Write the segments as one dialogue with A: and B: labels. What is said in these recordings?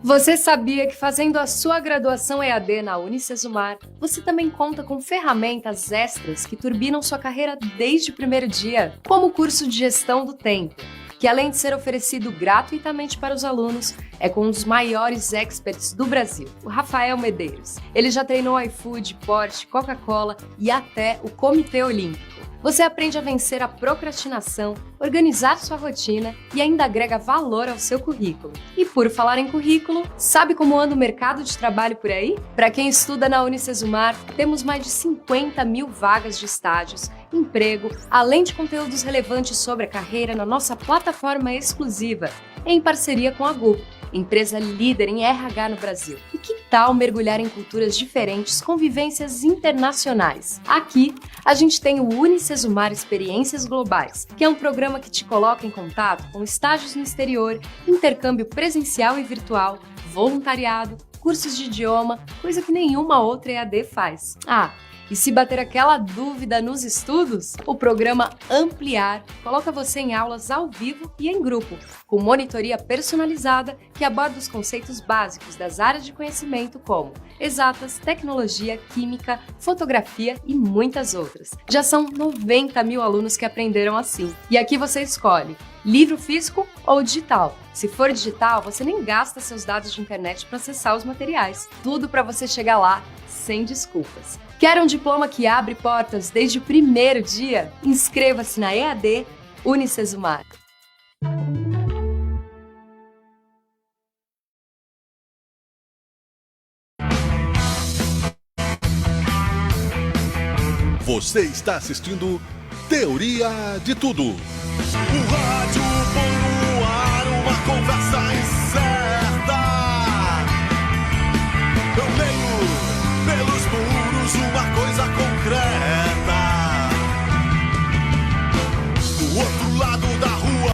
A: Você sabia que fazendo a sua graduação EAD na Unicesumar, você também conta com ferramentas extras que turbinam sua carreira desde o primeiro dia, como o curso de Gestão do Tempo, que além de ser oferecido gratuitamente para os alunos, é com um dos maiores experts do Brasil, o Rafael Medeiros. Ele já treinou iFood, Porsche, Coca-Cola e até o Comitê Olímpico. Você aprende a vencer a procrastinação, organizar sua rotina e ainda agrega valor ao seu currículo. E por falar em currículo, sabe como anda o mercado de trabalho por aí? Para quem estuda na Unicesumar, temos mais de 50 mil vagas de estágios, emprego, além de conteúdos relevantes sobre a carreira na nossa plataforma exclusiva, em parceria com a GUP, empresa líder em RH no Brasil. E que tal mergulhar em culturas diferentes com vivências internacionais? Aqui, a gente tem o Unicesumar Experiências Globais, que é um programa que te coloca em contato com estágios no exterior, intercâmbio presencial e virtual, voluntariado, cursos de idioma, coisa que nenhuma outra EAD faz. E se bater aquela dúvida nos estudos, o programa Ampliar coloca você em aulas ao vivo e em grupo, com monitoria personalizada que aborda os conceitos básicos das áreas de conhecimento como exatas, tecnologia, química, fotografia e muitas outras. Já são 90 mil alunos que aprenderam assim. E aqui você escolhe livro físico ou digital. Se for digital, você nem gasta seus dados de internet para acessar os materiais. Tudo para você chegar lá sem desculpas. Quer um diploma que abre portas desde o primeiro dia? Inscreva-se na EAD Unicesumar.
B: Você está assistindo Teoria de Tudo.
C: O rádio põe no ar uma conversa incerta. Eu leio pelos muros uma coisa concreta. Do outro lado da rua.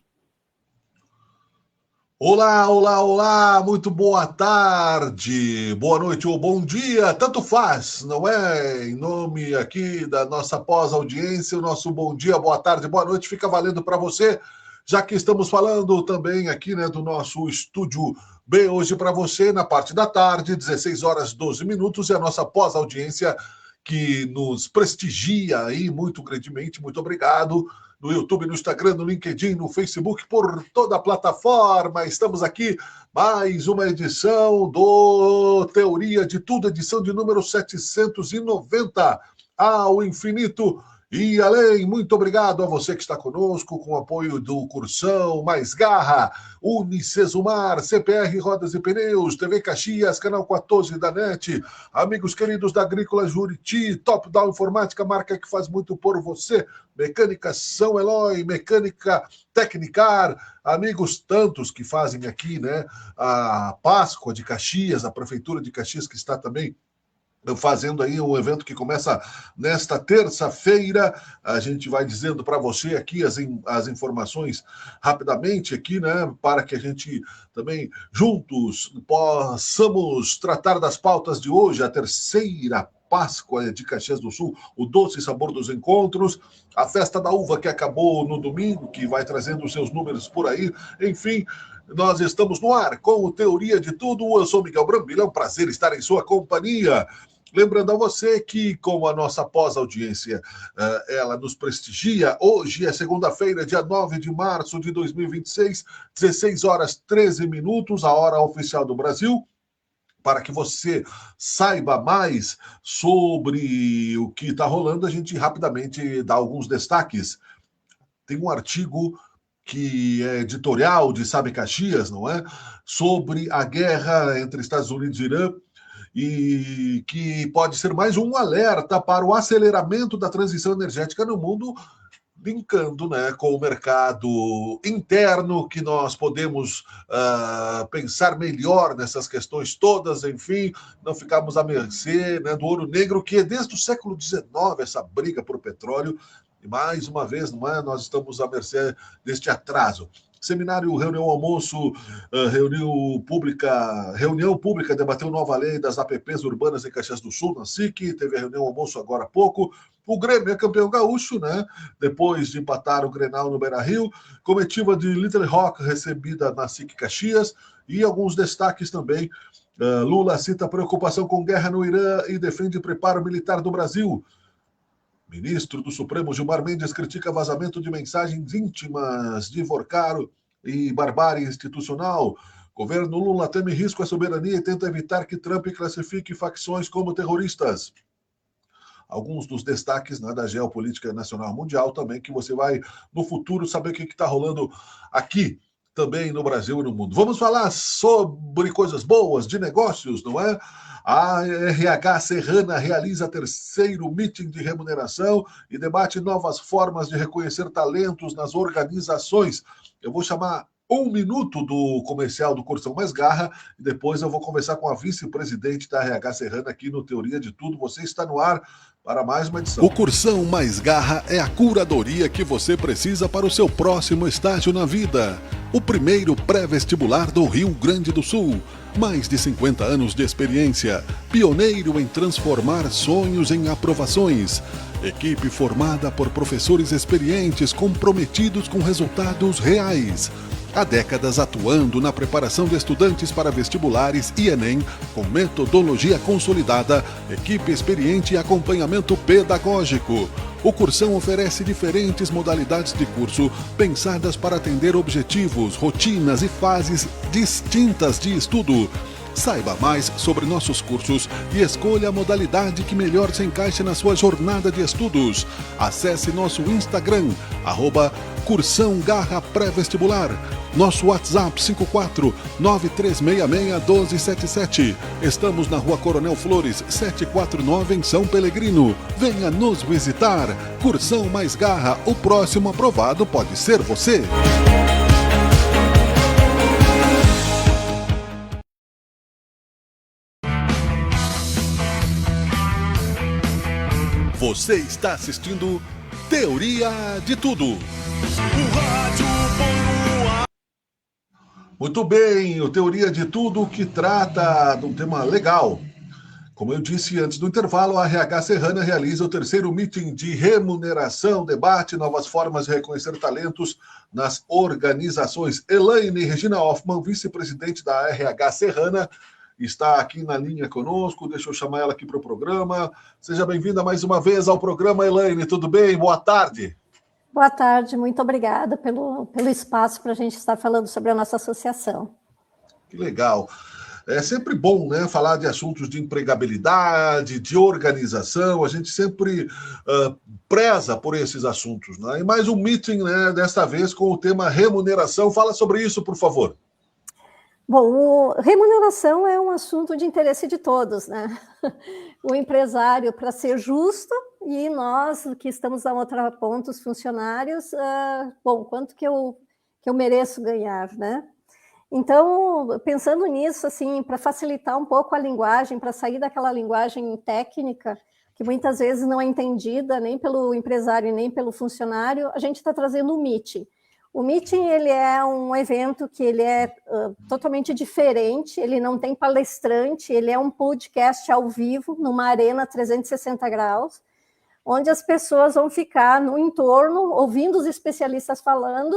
B: Olá, olá, olá, muito boa tarde, boa noite ou bom dia, tanto faz, não é? Em nome aqui da nossa pós-audiência, o nosso bom dia, boa tarde, boa noite fica valendo para você, já que estamos falando também aqui, né, do nosso estúdio B hoje para você, na parte da tarde, 16 horas 12 minutos, e a nossa pós-audiência que nos prestigia aí muito grandemente, muito obrigado. No YouTube, no Instagram, no LinkedIn, no Facebook, por toda a plataforma. Estamos aqui, mais uma edição do Teoria de Tudo, edição de número 790, ao infinito e além. Muito obrigado a você que está conosco, com o apoio do Cursão, Mais Garra, Unicesumar, CPR Rodas e Pneus, TV Caxias, Canal 14 da NET, amigos queridos da Agrícola Juriti, Top Down Informática, marca que faz muito por você, Mecânica São Eloy, Mecânica Tecnicar, amigos tantos que fazem aqui, né, a Páscoa de Caxias, a Prefeitura de Caxias que está também fazendo aí um evento que começa nesta terça-feira. A gente vai dizendo para você aqui as informações rapidamente aqui, né, para que a gente também juntos possamos tratar das pautas de hoje, a terceira Páscoa de Caxias do Sul, o doce sabor dos encontros, a festa da uva que acabou no domingo, que vai trazendo os seus números por aí, enfim. Nós estamos no ar com o Teoria de Tudo. Eu sou Miguel Brambila, é um prazer estar em sua companhia. Lembrando a você que, como a nossa pós-audiência, ela nos prestigia, hoje é segunda-feira, dia 9 de março de 2026, 16 horas 13 minutos, a hora oficial do Brasil. Para que você saiba mais sobre o que está rolando, a gente rapidamente dá alguns destaques. Tem um artigo que é editorial de Sabe Caxias, não é? Sobre a guerra entre Estados Unidos e Irã, e que pode ser mais um alerta para o aceleramento da transição energética no mundo, linkando, né, com o mercado interno, que nós podemos pensar melhor nessas questões todas, enfim, não ficarmos à mercê, né, do ouro negro, que é desde o século XIX essa briga por petróleo, e mais uma vez, não é, nós estamos à mercê deste atraso. Seminário, reunião, almoço, reunião pública debateu nova lei das APPs urbanas em Caxias do Sul, na SIC, teve a reunião, almoço agora há pouco. O Grêmio é campeão gaúcho, né? Depois de empatar o Grenal no Beira-Rio. Comitiva de Little Rock recebida na SIC Caxias. E alguns destaques também. Lula cita preocupação com guerra no Irã e defende preparo militar do Brasil. Ministro do Supremo Gilmar Mendes critica vazamento de mensagens íntimas de Vorcaro e barbárie institucional. Governo Lula teme risco à soberania e tenta evitar que Trump classifique facções como terroristas. Alguns dos destaques, né, da geopolítica nacional mundial também, que você vai, no futuro, saber o que está rolando aqui, também no Brasil e no mundo. Vamos falar sobre coisas boas, de negócios, não é? A RH Serrana realiza terceiro meeting de remuneração e debate novas formas de reconhecer talentos nas organizações. Eu vou chamar 1 minuto do comercial do Cursão Mais Garra e depois eu vou conversar com a vice-presidente da RH Serrana aqui no Teoria de Tudo. Você está no ar para mais uma edição.
D: O Cursão Mais Garra é a curadoria que você precisa para o seu próximo estágio na vida. O primeiro pré-vestibular do Rio Grande do Sul. Mais de 50 anos de experiência. Pioneiro em transformar sonhos em aprovações. Equipe formada por professores experientes comprometidos com resultados reais. Há décadas atuando na preparação de estudantes para vestibulares e Enem, com metodologia consolidada, equipe experiente e acompanhamento pedagógico. O Cursão oferece diferentes modalidades de curso, pensadas para atender objetivos, rotinas e fases distintas de estudo. Saiba mais sobre nossos cursos e escolha a modalidade que melhor se encaixe na sua jornada de estudos. Acesse nosso Instagram, @Cursão Garra Pré-Vestibular. Nosso WhatsApp 54-9366-1277. Estamos na Rua Coronel Flores, 749, em São Pelegrino. Venha nos visitar. Cursão Mais Garra, o próximo aprovado pode ser você. Você está assistindo Teoria de Tudo.
C: O rádio põe no ar.
B: Muito bem, o Teoria de Tudo, que trata de um tema legal. Como eu disse antes do intervalo, a RH Serrana realiza o terceiro meeting de remuneração, debate novas formas de reconhecer talentos nas organizações. Elaine Regina Hoffmann, vice-presidente da RH Serrana, está aqui na linha conosco. Deixa eu chamar ela aqui para o programa. Seja bem-vinda mais uma vez ao programa, Elaine. Tudo bem? Boa tarde.
E: Boa tarde, muito obrigada pelo espaço para a gente estar falando sobre a nossa associação.
B: Que legal. É sempre bom, né, falar de assuntos de empregabilidade, de organização. A gente sempre preza por esses assuntos, né? E mais um meeting, né, desta vez com o tema remuneração. Fala sobre isso, por favor.
E: Bom, remuneração é um assunto de interesse de todos, né? O empresário, para ser justo, e nós que estamos na outra ponta, os funcionários, quanto que eu mereço ganhar, né? Então, pensando nisso, assim, para facilitar um pouco a linguagem, para sair daquela linguagem técnica, que muitas vezes não é entendida nem pelo empresário nem pelo funcionário, a gente está trazendo o meeting. O meeting, ele é um evento que ele é totalmente diferente, ele não tem palestrante, ele é um podcast ao vivo, numa arena 360 graus, onde as pessoas vão ficar no entorno, ouvindo os especialistas falando,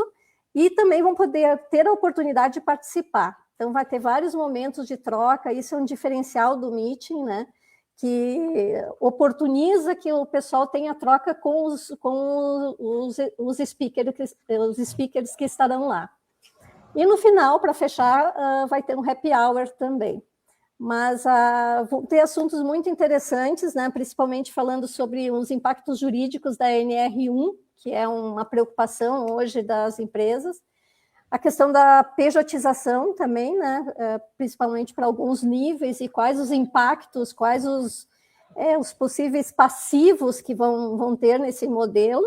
E: e também vão poder ter a oportunidade de participar. Então, vai ter vários momentos de troca, isso é um diferencial do meeting, né? Que oportuniza que o pessoal tenha troca com os speakers que estarão lá. E no final, para fechar, vai ter um happy hour também. Mas vão ter assuntos muito interessantes, né? Principalmente falando sobre os impactos jurídicos da NR1, que é uma preocupação hoje das empresas. A questão da pejotização também, né? Principalmente para alguns níveis, e quais os impactos, quais os possíveis passivos que vão ter nesse modelo.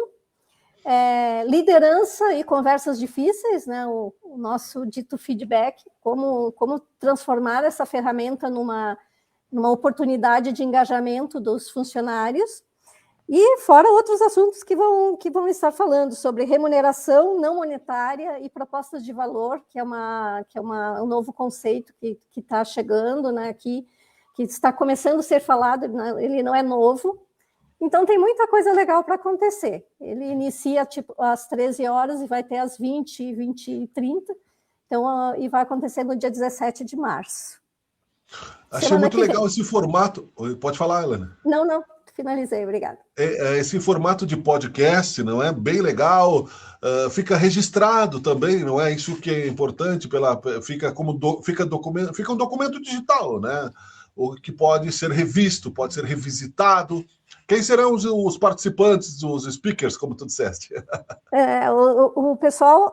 E: Liderança e conversas difíceis, né? O nosso dito feedback, como transformar essa ferramenta numa oportunidade de engajamento dos funcionários. E fora outros assuntos que vão estar falando sobre remuneração não monetária e propostas de valor, que é um novo conceito que está chegando, né, que está começando a ser falado, ele não é novo. Então, tem muita coisa legal para acontecer. Ele inicia às 13 horas e vai até às 20, 20 e 30, então, e vai acontecer no dia 17 de março.
B: Achei muito legal esse formato. Pode falar, Helena.
E: Não, finalizei, obrigada.
B: Esse formato de podcast, não é? Bem legal, fica registrado também, não é? Isso que é importante, fica um documento digital, né? O que pode ser revisto, pode ser revisitado. Quem serão os participantes, os speakers, como tu disseste?
E: O pessoal,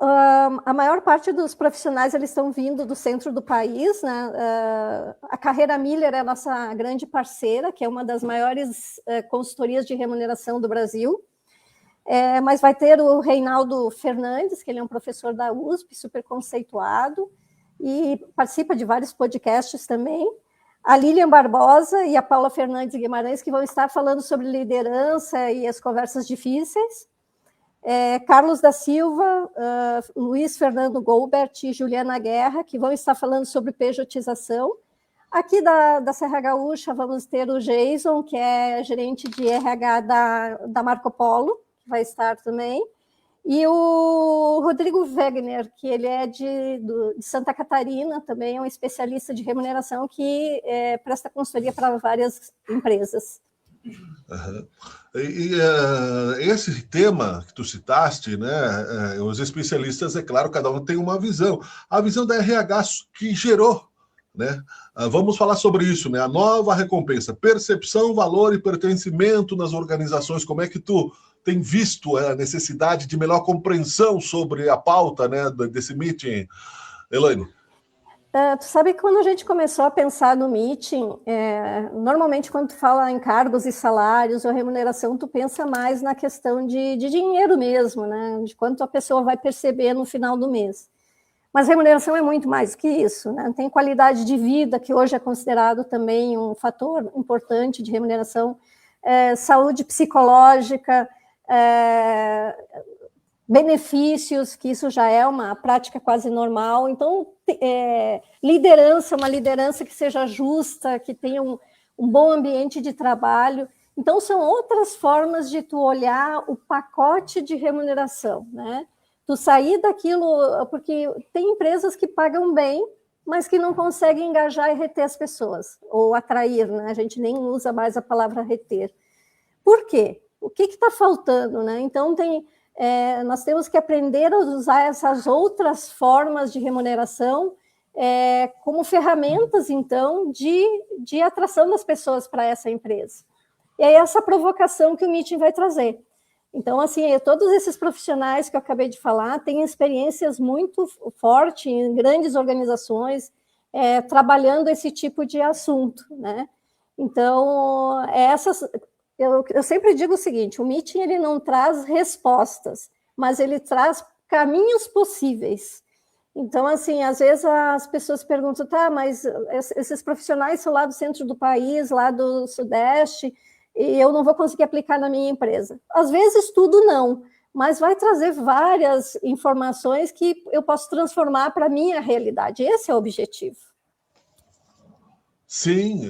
E: a maior parte dos profissionais, eles estão vindo do centro do país, né? A Carreira Miller é a nossa grande parceira, que é uma das maiores consultorias de remuneração do Brasil. Mas vai ter o Reinaldo Fernandes, que ele é um professor da USP, super conceituado, e participa de vários podcasts também. A Lilian Barbosa e a Paula Fernandes Guimarães, que vão estar falando sobre liderança e as conversas difíceis. Carlos da Silva, Luiz Fernando Goldbert e Juliana Guerra, que vão estar falando sobre pejotização. Aqui da Serra Gaúcha, vamos ter o Jason, que é gerente de RH da Marco Polo, que vai estar também. E o Rodrigo Wegner, que ele é de Santa Catarina, também é um especialista de remuneração que presta consultoria para várias empresas.
B: Uhum. Esse tema que tu citaste, né? Os especialistas, é claro, cada um tem uma visão. A visão da RH que gerou, né? Vamos falar sobre isso, né? A nova recompensa, percepção, valor e pertencimento nas organizações. Como é que tu tem visto a necessidade de melhor compreensão sobre a pauta, né, desse meeting, Elaine?
E: Tu sabe que quando a gente começou a pensar no meeting, normalmente quando tu fala em cargos e salários ou remuneração, tu pensa mais na questão de dinheiro mesmo, né, de quanto a pessoa vai perceber no final do mês. Mas remuneração é muito mais que isso, né? Tem qualidade de vida, que hoje é considerado também um fator importante de remuneração, saúde psicológica, benefícios, que isso já é uma prática quase normal. Então, liderança, uma liderança que seja justa, que tenha um bom ambiente de trabalho. Então, são outras formas de tu olhar o pacote de remuneração, né? Tu sair daquilo, porque tem empresas que pagam bem, mas que não conseguem engajar e reter as pessoas, ou atrair, né? A gente nem usa mais a palavra reter. Por quê? O que está faltando, né? Então, nós temos que aprender a usar essas outras formas de remuneração como ferramentas, então, de atração das pessoas para essa empresa. E é essa provocação que o meeting vai trazer. Então, assim, todos esses profissionais que eu acabei de falar têm experiências muito fortes em grandes organizações, trabalhando esse tipo de assunto, né? Então, eu sempre digo o seguinte, o meeting ele não traz respostas, mas ele traz caminhos possíveis. Então, assim, às vezes as pessoas perguntam, tá, mas esses profissionais são lá do centro do país, lá do Sudeste, e eu não vou conseguir aplicar na minha empresa. Às vezes tudo não, mas vai trazer várias informações que eu posso transformar para a minha realidade. Esse é o objetivo.
B: Sim,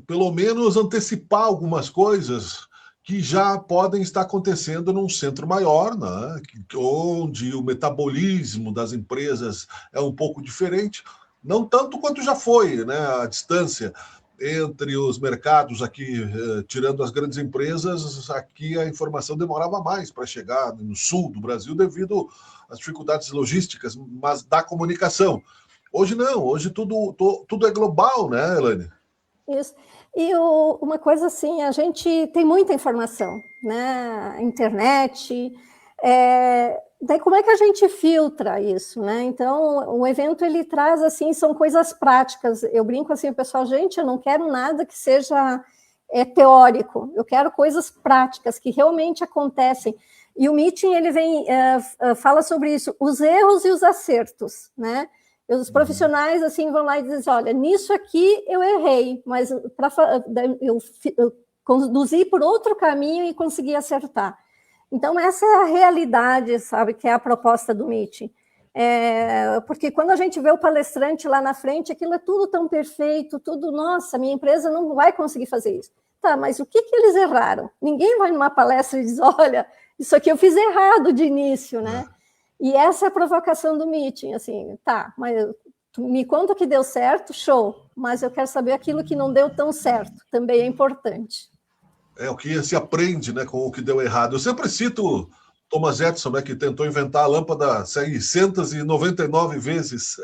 B: pelo menos antecipar algumas coisas que já podem estar acontecendo num centro maior, né? Onde o metabolismo das empresas é um pouco diferente, não tanto quanto já foi, né? A distância entre os mercados aqui, tirando as grandes empresas, aqui a informação demorava mais para chegar no sul do Brasil devido às dificuldades logísticas, mas da comunicação. Hoje não, hoje tudo é global, né, Elaine?
E: Isso. E uma coisa assim, a gente tem muita informação, né? Internet. Daí como é que a gente filtra isso, né? Então, o evento ele traz assim, são coisas práticas. Eu brinco assim, o pessoal, gente, eu não quero nada que seja teórico, eu quero coisas práticas que realmente acontecem. E o meeting ele fala sobre isso, os erros e os acertos, né? Os profissionais assim vão lá e dizem, olha, nisso aqui eu errei, mas eu conduzir por outro caminho e conseguir acertar. Então, essa é a realidade, sabe, que é a proposta do meeting. Porque quando a gente vê o palestrante lá na frente, aquilo é tudo tão perfeito, tudo, nossa, minha empresa não vai conseguir fazer isso. Tá, mas o que eles erraram? Ninguém vai numa palestra e diz, olha, isso aqui eu fiz errado de início, né? E essa é a provocação do meeting, assim, tá, mas tu me conta que deu certo, show, mas eu quero saber aquilo que não deu tão certo, também é importante.
B: É o que se aprende, né, com o que deu errado. Eu sempre cito Thomas Edison, né, que tentou inventar a lâmpada 699 vezes.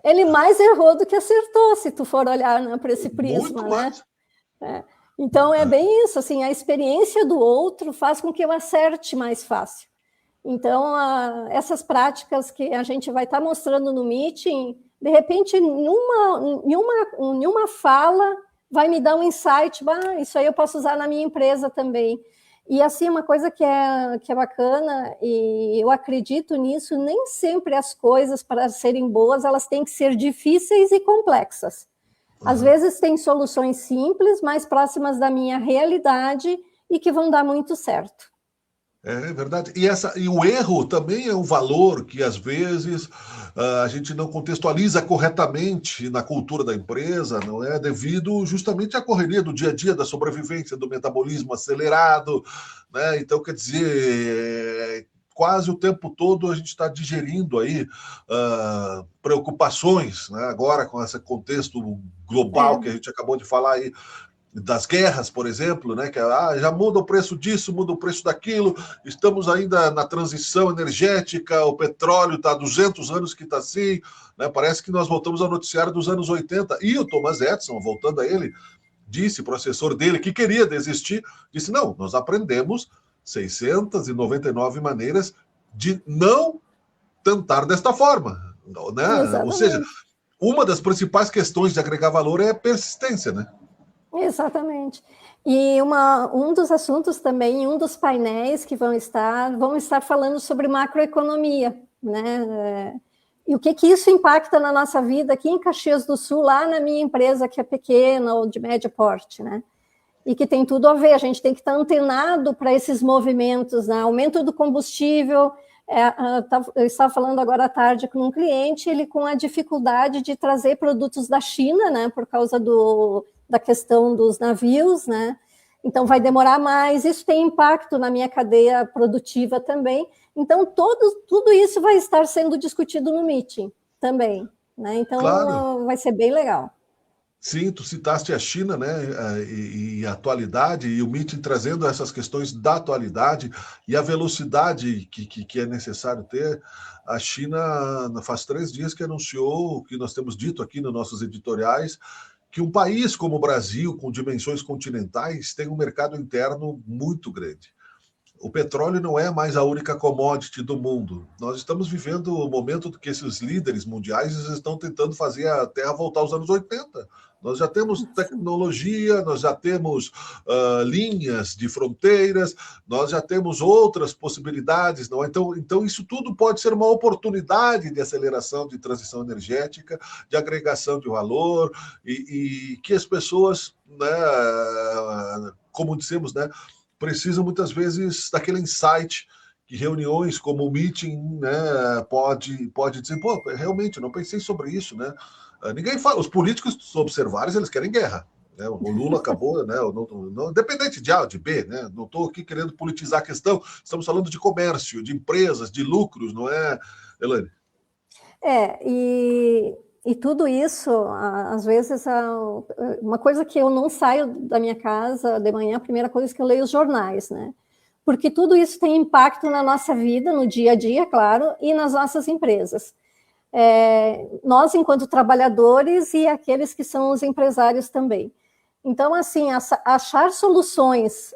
E: Ele mais errou do que acertou, se tu for olhar, né, para esse prisma.
B: Muito
E: né?
B: mais.
E: Então, é bem isso, assim, a experiência do outro faz com que eu acerte mais fácil. Então, essas práticas que a gente vai estar mostrando no meeting, de repente, em uma fala, vai me dar um insight, isso aí eu posso usar na minha empresa também. E, assim, uma coisa que é bacana, e eu acredito nisso, nem sempre as coisas, para serem boas, elas têm que ser difíceis e complexas. Às vezes tem soluções simples, mais próximas da minha realidade e que vão dar muito certo.
B: É verdade. E o erro também é um valor que, às vezes, a gente não contextualiza corretamente na cultura da empresa, não é? Devido justamente à correria do dia a dia, da sobrevivência, do metabolismo acelerado, né? Então, quer dizer, quase o tempo todo a gente está digerindo aí preocupações, né? Agora com esse contexto global que a gente acabou de falar aí, das guerras, por exemplo, né? Que já muda o preço disso, muda o preço daquilo, estamos ainda na transição energética, o petróleo está há 200 anos que está assim, né? Parece que nós voltamos ao noticiário dos anos 80, e o Thomas Edison, voltando a ele, disse, pro assessor dele, que queria desistir, disse, não, nós aprendemos 699 maneiras de não tentar desta forma, né? Ou seja, uma das principais questões de agregar valor é a persistência, né?
E: Exatamente. E um dos assuntos também, um dos painéis que vão estar falando sobre macroeconomia, né? E o que isso impacta na nossa vida aqui em Caxias do Sul, lá na minha empresa, que é pequena ou de médio porte, né? E que tem tudo a ver, a gente tem que estar antenado para esses movimentos, né? Aumento do combustível. Eu estava falando agora à tarde com um cliente, ele com a dificuldade de trazer produtos da China, né? Por causa da questão dos navios, né? Então vai demorar mais, isso tem impacto na minha cadeia produtiva também. Então tudo isso vai estar sendo discutido no meeting também, né? Então claro, vai ser bem legal.
B: Sim, tu citaste a China, né, e a atualidade, e o meeting trazendo essas questões da atualidade e a velocidade que é necessário ter. A China faz 3 dias que anunciou, o que nós temos dito aqui nos nossos editoriais, que um país como o Brasil, com dimensões continentais, tem um mercado interno muito grande. O petróleo não é mais a única commodity do mundo. Nós estamos vivendo o momento que esses líderes mundiais estão tentando fazer a Terra voltar aos anos 80. Nós já temos tecnologia, nós já temos linhas de fronteiras, nós já temos outras possibilidades. Não? Então, isso tudo pode ser uma oportunidade de aceleração de transição energética, de agregação de valor, e que as pessoas, né, como dissemos, né, precisam muitas vezes daquele insight que reuniões como o meeting, né, pode dizer, pô, realmente, eu não pensei sobre isso, né? Ninguém fala, os políticos, se observarem, eles querem guerra. Né? O Lula acabou, né? Independente de A ou de B, né? Não estou aqui querendo politizar a questão, estamos falando de comércio, de empresas, de lucros, não é, Elaine?
E: E tudo isso, às vezes, uma coisa que eu não saio da minha casa de manhã, a primeira coisa é que eu leio os jornais, né? Porque tudo isso tem impacto na nossa vida, no dia a dia, claro, e nas nossas empresas. Nós, enquanto trabalhadores, e aqueles que são os empresários também. Então, assim, achar soluções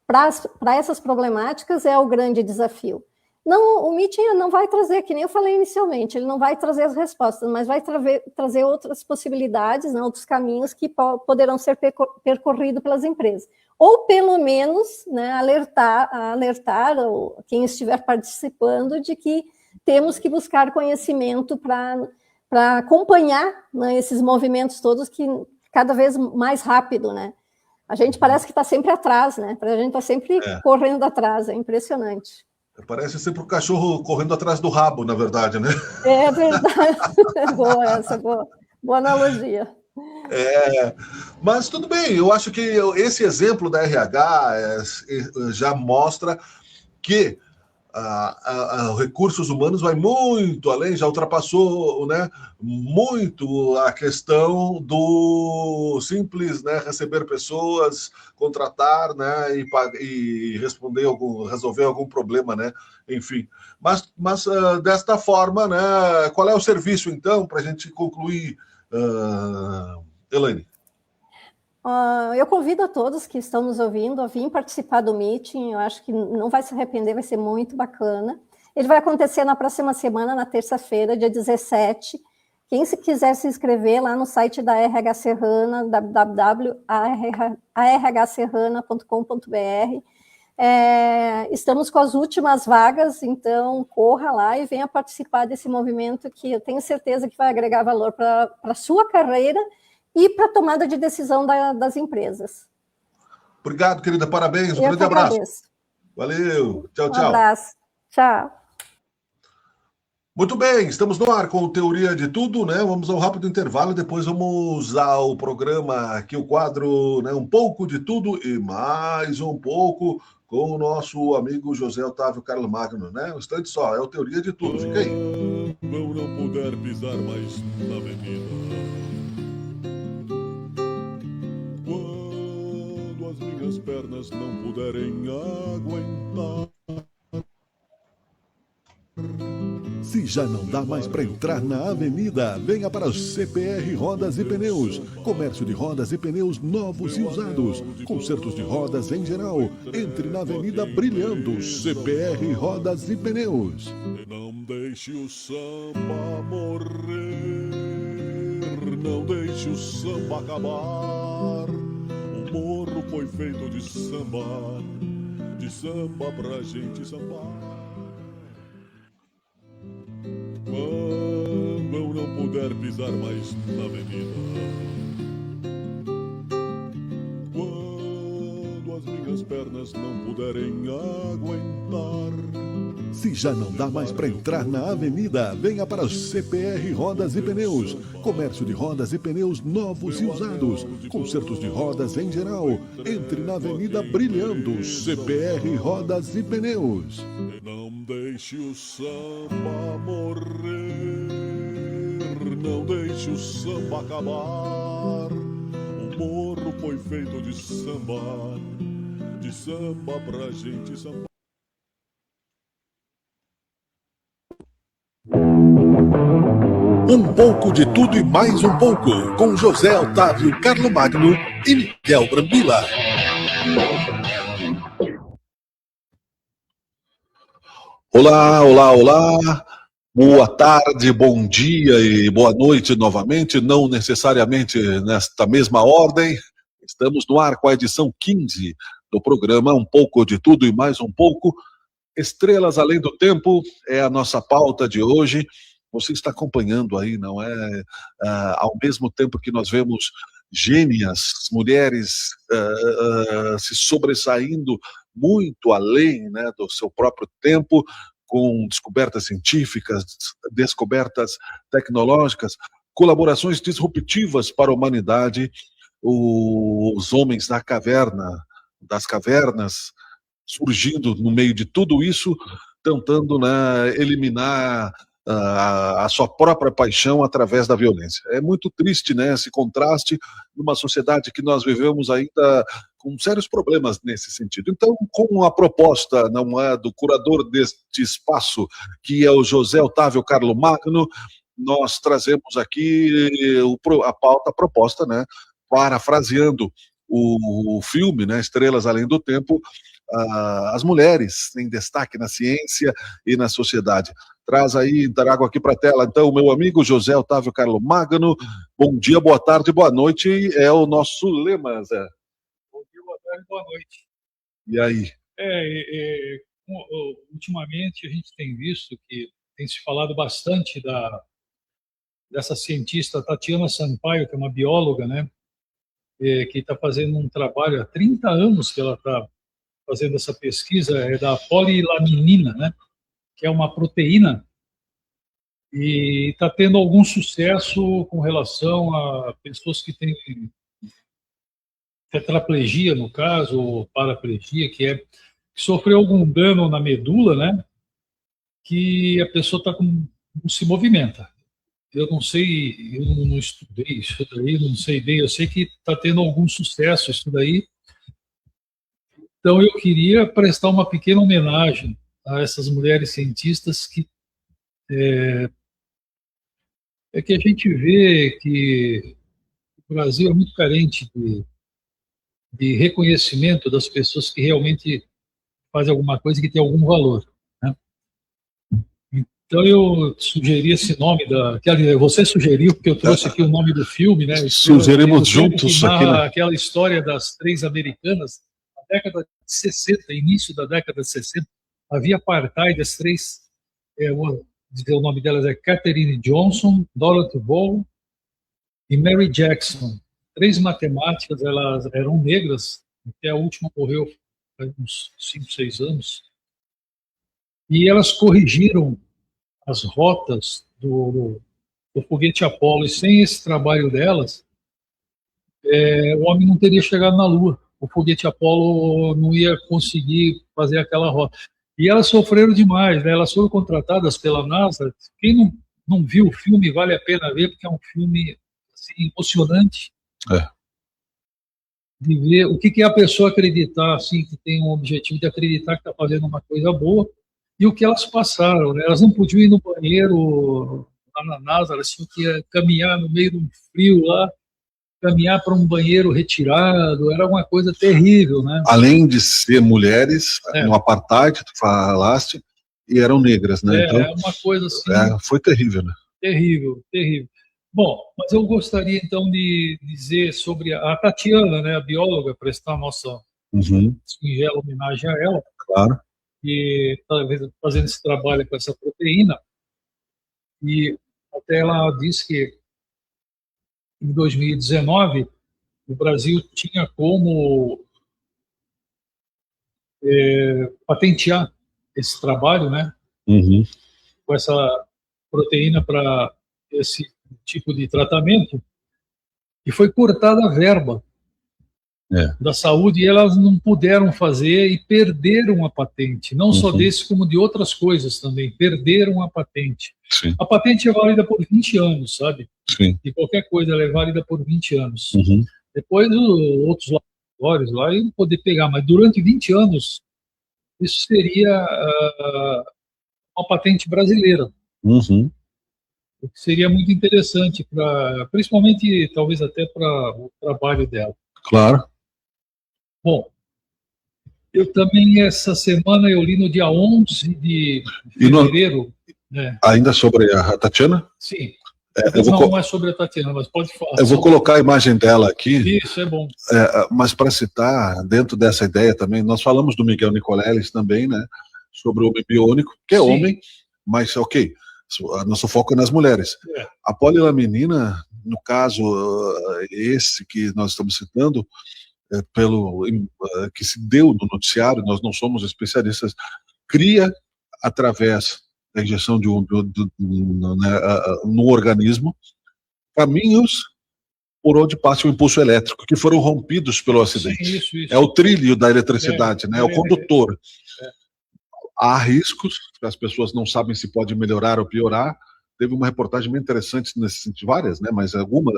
E: para essas problemáticas é o grande desafio. Não, o meeting não vai trazer, que nem eu falei inicialmente, ele não vai trazer as respostas, mas vai trazer outras possibilidades, né, outros caminhos que poderão ser percorridos pelas empresas. Ou, pelo menos, né, alertar quem estiver participando de que temos que buscar conhecimento para acompanhar, né, esses movimentos todos que cada vez mais rápido, né? A gente parece que está sempre atrás, né? A gente está sempre correndo atrás, é impressionante.
B: Parece sempre o cachorro correndo atrás do rabo, na verdade, né?
E: É verdade. Boa essa, boa analogia.
B: Mas tudo bem, eu acho que esse exemplo da RH já mostra que recursos humanos vai muito além, já ultrapassou, né, muito a questão do simples, né, receber pessoas, contratar, né, e resolver algum problema, né, enfim. Mas desta forma, né, qual é o serviço, então, para a gente concluir, Elaine?
E: Eu convido a todos que estão nos ouvindo a vir participar do meeting. Eu acho que não vai se arrepender, vai ser muito bacana. Ele vai acontecer na próxima semana, na terça-feira, dia 17. Quem quiser se inscrever lá no site da RH Serrana, www.arhserrana.com.br. Estamos com as últimas vagas, então corra lá e venha participar desse movimento que eu tenho certeza que vai agregar valor para a sua carreira e para a tomada de decisão das empresas.
B: Obrigado, querida. Parabéns. Um grande abraço.
E: Agradeço.
B: Valeu. Tchau, tchau.
E: Um abraço. Tchau.
B: Muito bem, estamos no ar com Teoria de Tudo, né? Vamos ao rápido intervalo, depois vamos ao programa aqui, o quadro, né? Um pouco de tudo e mais um pouco com o nosso amigo José Otávio Carlos Magno, né? Um instante só, é o Teoria de Tudo. Fica aí.
D: Eu não puder pisar mais na avenida. Quando as minhas pernas não puderem aguentar. Se já não dá mais para entrar na avenida, venha para o CPR Rodas e Pneus. Comércio de rodas e pneus novos e usados. Consertos de rodas em geral. Entre na avenida brilhando. CPR Rodas e Pneus. Não deixe o samba morrer. Não deixe o samba acabar. O morro foi feito de samba pra gente sambar. Quando eu não puder pisar mais na avenida. Quando as minhas pernas não puderem aguentar. Se já não dá mais para entrar na avenida, venha para o CPR Rodas e Pneus. Comércio de rodas e pneus novos e usados. Consertos de rodas em geral. Entre na avenida brilhando. CPR Rodas e Pneus. Não deixe o samba morrer. Não deixe o samba acabar. O morro foi feito de samba pra gente sambar. Um pouco de tudo e mais um pouco, com José Otávio Carlos Magno e Miguel Brambila.
B: Olá, olá, olá. Boa tarde, bom dia e boa noite novamente, não necessariamente nesta mesma ordem. Estamos no ar com a edição 15 do programa Um pouco de tudo e mais um pouco. Estrelas além do tempo é a nossa pauta de hoje. Você está acompanhando aí, não é? Ao mesmo tempo que nós vemos gênias, mulheres se sobressaindo muito além, né, do seu próprio tempo, com descobertas científicas, descobertas tecnológicas, colaborações disruptivas para a humanidade, os homens das cavernas, surgindo no meio de tudo isso, tentando, né, eliminar a sua própria paixão através da violência. É muito triste, né, esse contraste numa sociedade que nós vivemos ainda com sérios problemas nesse sentido. Então, com a proposta, não é, do curador deste espaço, que é o José Otávio Carlos Magno, nós trazemos aqui a proposta, né, parafraseando o filme, né, Estrelas Além do Tempo, as mulheres em destaque na ciência e na sociedade. Traz aí, trago aqui para a tela, então, o meu amigo José Otávio Carlos Magno. Bom dia, boa tarde, boa noite, é o nosso lema, Zé.
F: Bom dia, boa tarde, boa noite.
B: E aí?
F: Ultimamente a gente tem visto que tem se falado bastante dessa cientista Tatiana Sampaio, que é uma bióloga, né? que está fazendo um trabalho há 30 anos que ela está fazendo essa pesquisa, é da polilaminina, né? Que é uma proteína, e está tendo algum sucesso com relação a pessoas que têm tetraplegia, no caso, ou paraplegia, que sofreu algum dano na medula, né? Que a pessoa não se movimenta. Eu não sei, eu não estudei isso daí, não sei bem, eu sei que está tendo algum sucesso isso daí. Então eu queria prestar uma pequena homenagem a essas mulheres cientistas que é que a gente vê que o Brasil é muito carente de reconhecimento das pessoas que realmente fazem alguma coisa que tem algum valor, né? Então eu sugeri esse nome você sugeriu, porque eu trouxe aqui o nome do filme, né?
D: Sugerimos juntos aqui, né?
F: Aquela história das 3 americanas, na década de 60, início da década de 60, havia apartheid, as 3, vou dizer o nome delas, Katherine Johnson, Dorothy Vaughan e Mary Jackson. 3 matemáticas, elas eram negras, até a última morreu há uns 5, 6 anos, e elas corrigiram as rotas do foguete Apollo, e sem esse trabalho delas, o homem não teria chegado na Lua. O foguete Apollo não ia conseguir fazer aquela rota. E elas sofreram demais, né? Elas foram contratadas pela NASA. Quem não viu o filme, vale a pena ver, porque é um filme assim, emocionante. De ver o que é a pessoa acreditar, assim, que tem um objetivo de acreditar que está fazendo uma coisa boa, e o que elas passaram, né? Elas não podiam ir no banheiro lá na NASA, elas tinham que caminhar no meio de um frio lá, caminhar para um banheiro retirado, era uma coisa terrível, né?
D: Além de ser mulheres, no apartheid, tu falaste, e eram negras, né? Então,
F: é uma coisa assim...
D: foi terrível, né?
F: Terrível, terrível. Bom, mas eu gostaria então de dizer sobre a Tatiana, né, a bióloga, prestar nossa singela homenagem a ela.
D: Claro.
F: Que está fazendo esse trabalho com essa proteína, e até ela disse que em 2019 o Brasil tinha como patentear esse trabalho, né, com essa proteína para esse tipo de tratamento, e foi cortada a verba da saúde, e elas não puderam fazer e perderam a patente, não só desse, como de outras coisas também, perderam a patente.
D: Sim.
F: A patente é válida por 20 anos, sabe?
D: Sim.
F: E qualquer coisa ela é válida por 20 anos. Depois outros laboratórios lá iam poder pegar, mas durante 20 anos isso seria uma patente brasileira. O que seria muito interessante, principalmente, talvez até para o trabalho dela.
D: Claro.
F: Bom, eu também, essa semana, eu li no dia 11 de fevereiro...
D: Ainda sobre a Tatiana?
F: Sim. Não é sobre a Tatiana, mas pode falar.
D: Eu vou colocar a imagem dela aqui.
F: Isso, é bom.
D: Mas para citar, dentro dessa ideia também, nós falamos do Miguel Nicoleles também, né? Sobre o homem biônico, que é homem, mas ok, nosso foco é nas mulheres. A polilaminina, no caso, esse que nós estamos citando, que se deu no noticiário, nós não somos especialistas, cria, através da injeção no organismo, caminhos por onde passa o impulso elétrico, que foram rompidos pelo acidente.
F: Sim, isso.
D: É o trilho da eletricidade, né? É o condutor. Há riscos, as pessoas não sabem se pode melhorar ou piorar. Teve uma reportagem bem interessante nesse sentido, várias, né? Mas algumas,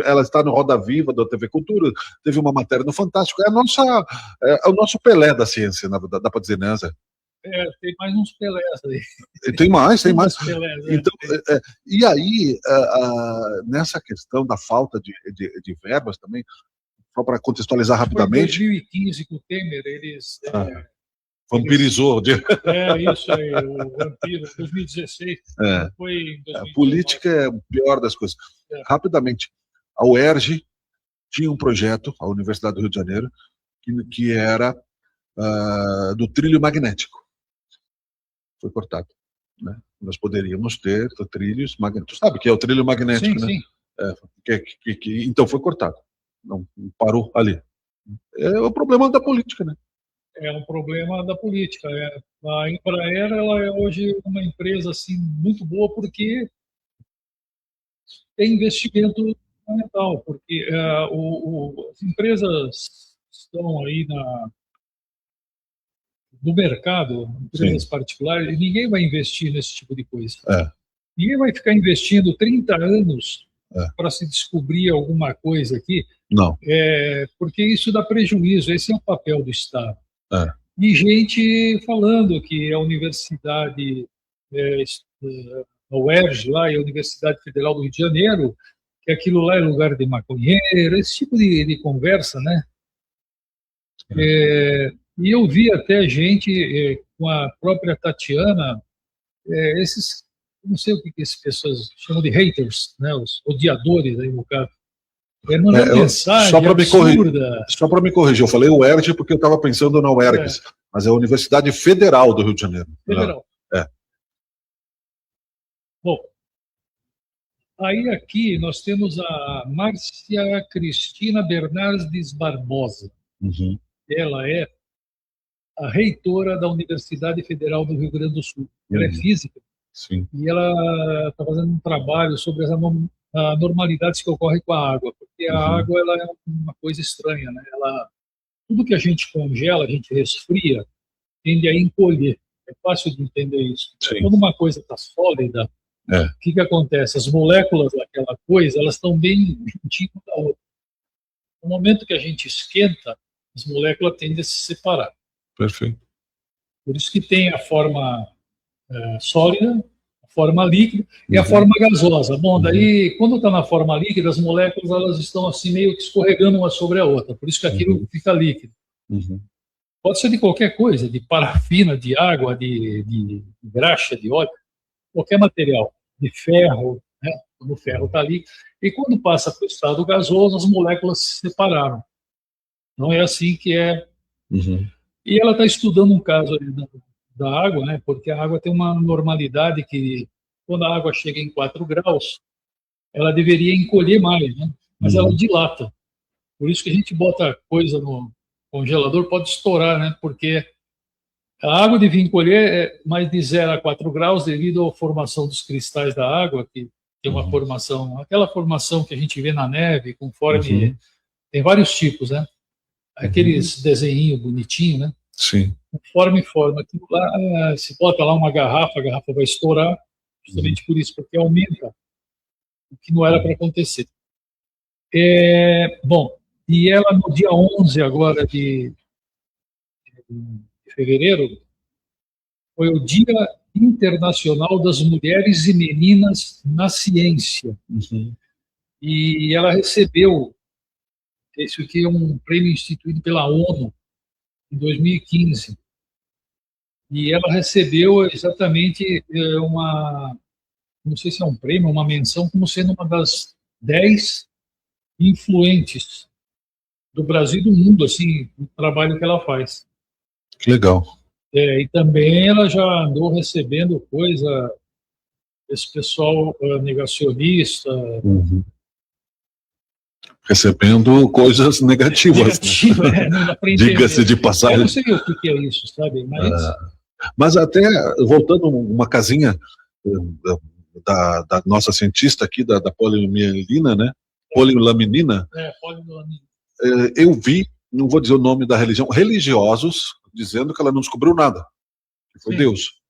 D: ela está no Roda Viva da TV Cultura, teve uma matéria no Fantástico, é o nosso Pelé da ciência, na verdade, dá para dizer, né, Zé?
F: Tem mais uns Pelés aí.
D: Tem mais.
F: Pelés,
D: então, e aí, nessa questão da falta de verbas também, só para contextualizar rapidamente...
F: Em 2015, com o Temer, eles...
D: vampirizou.
F: Isso aí, o vampiro, 2016. Foi em 2019.
D: A política é o pior das coisas. Rapidamente, a UERJ tinha um projeto, a Universidade do Rio de Janeiro, que era do trilho magnético. Foi cortado, né? Nós poderíamos ter trilhos magnéticos. Tu sabe que é o trilho magnético,
F: sim,
D: né?
F: Sim.
D: Então foi cortado.
B: Não, parou ali. É o problema da política, né?
F: É um problema da política. A Embraer, ela é hoje uma empresa assim muito boa porque tem investimento fundamental, porque as empresas estão aí no mercado, empresas particulares, e ninguém vai investir nesse tipo de coisa. Ninguém vai ficar investindo 30 anos para se descobrir alguma coisa aqui,
B: Não.
F: porque isso dá prejuízo. Esse é o papel do Estado. E gente falando que a universidade, a UERJ lá e a Universidade Federal do Rio de Janeiro, que aquilo lá é lugar de maconheiro, esse tipo de conversa, né? E eu vi até gente com a própria Tatiana, esses, não sei o que essas pessoas chamam de haters, né? Os odiadores aí no caso. Mandando mensagem absurda.
B: Só para me corrigir, eu falei UERJ porque eu estava pensando na UERGS, mas é a Universidade Federal do Rio de Janeiro.
F: Federal. Bom, aí aqui nós temos a Márcia Cristina Bernardes Barbosa. Ela é a reitora da Universidade Federal do Rio Grande do Sul. Ela é física.
B: Sim.
F: E ela está fazendo um trabalho sobre as anormalidades que ocorrem com a água, porque a água ela é uma coisa estranha, né? Tudo que a gente congela, a gente resfria, tende a encolher. É fácil de entender isso.
B: Sim.
F: Quando uma coisa está sólida, o que acontece? As moléculas daquela coisa, elas estão bem juntinho da outra. No momento que a gente esquenta, as moléculas tendem a se separar.
B: Perfeito.
F: Por isso que tem a forma sólida, a forma líquida e a forma gasosa. Bom, daí, quando está na forma líquida, as moléculas elas estão assim meio que escorregando uma sobre a outra. Por isso que aquilo fica líquido. Pode ser de qualquer coisa, de parafina, de água, de graxa, de óleo, qualquer material, de ferro, né? Quando o ferro está ali. E quando passa para o estado gasoso, as moléculas se separaram. Não é assim que é. E ela está estudando um caso ali da água, né? Porque a água tem uma normalidade que, quando a água chega em 4 graus, ela deveria encolher mais, né? Mas ela dilata. Por isso que a gente bota coisa no congelador, pode estourar, né? Porque a água devia encolher mais de 0 a 4 graus devido à formação dos cristais da água, que tem uma formação, aquela formação que a gente vê na neve, conforme... Tem vários tipos, né? Aqueles desenhinhos bonitinhos, né?
B: Sim.
F: Conforme forma. Aquilo lá, se bota lá uma garrafa, a garrafa vai estourar, justamente por isso, porque aumenta o que não era para acontecer. Bom, e ela no dia 11 agora de fevereiro, foi o Dia Internacional das Mulheres e Meninas na Ciência. E ela recebeu, esse aqui é um prêmio instituído pela ONU em 2015. E ela recebeu exatamente não sei se é um prêmio, uma menção, como sendo uma das 10 influentes do Brasil e do mundo, assim, no trabalho que ela faz.
B: Que legal.
F: E também ela já andou recebendo coisa, esse pessoal negacionista.
B: Recebendo coisas negativas.
F: Né? Não dá pra entender.
B: Diga-se de passagem.
F: Eu não sei o que é isso, sabe?
B: Mas até, voltando uma casinha da nossa cientista aqui, da polimielina, né? Polilaminina.
F: Polilaminina.
B: Eu vi, não vou dizer o nome da religião, religiosos dizendo que ela não descobriu nada. Que foi Deus.